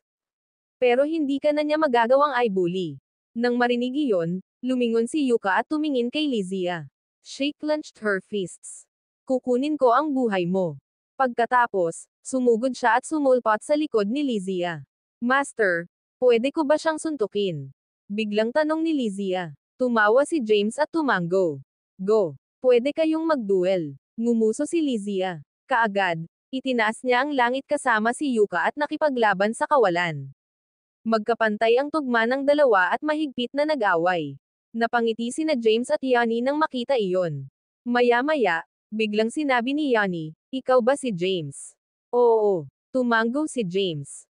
Pero hindi ka na niya magagawang eyebully. Nang marinig iyon, lumingon si Yuka at tumingin kay Lizzie. She clenched her fists. Kukunin ko ang buhay mo. Pagkatapos, sumugod siya at sumulpot sa likod ni Lizzie. Master, pwede ko ba siyang suntukin? Biglang tanong ni Lizzie. Tumawa si James at tumanggo. Go. Pwede kayong magduel. Ngumuso si Lizzie. Kaagad, itinaas niya ang langit kasama si Yuka at nakipaglaban sa kawalan. Magkapantay ang tugma ng dalawa at mahigpit na nag-away. Napangiti sina James at Yanni nang makita iyon. Maya-maya, biglang sinabi ni Yanni, ikaw ba si James? Oo. Tumanggo si James.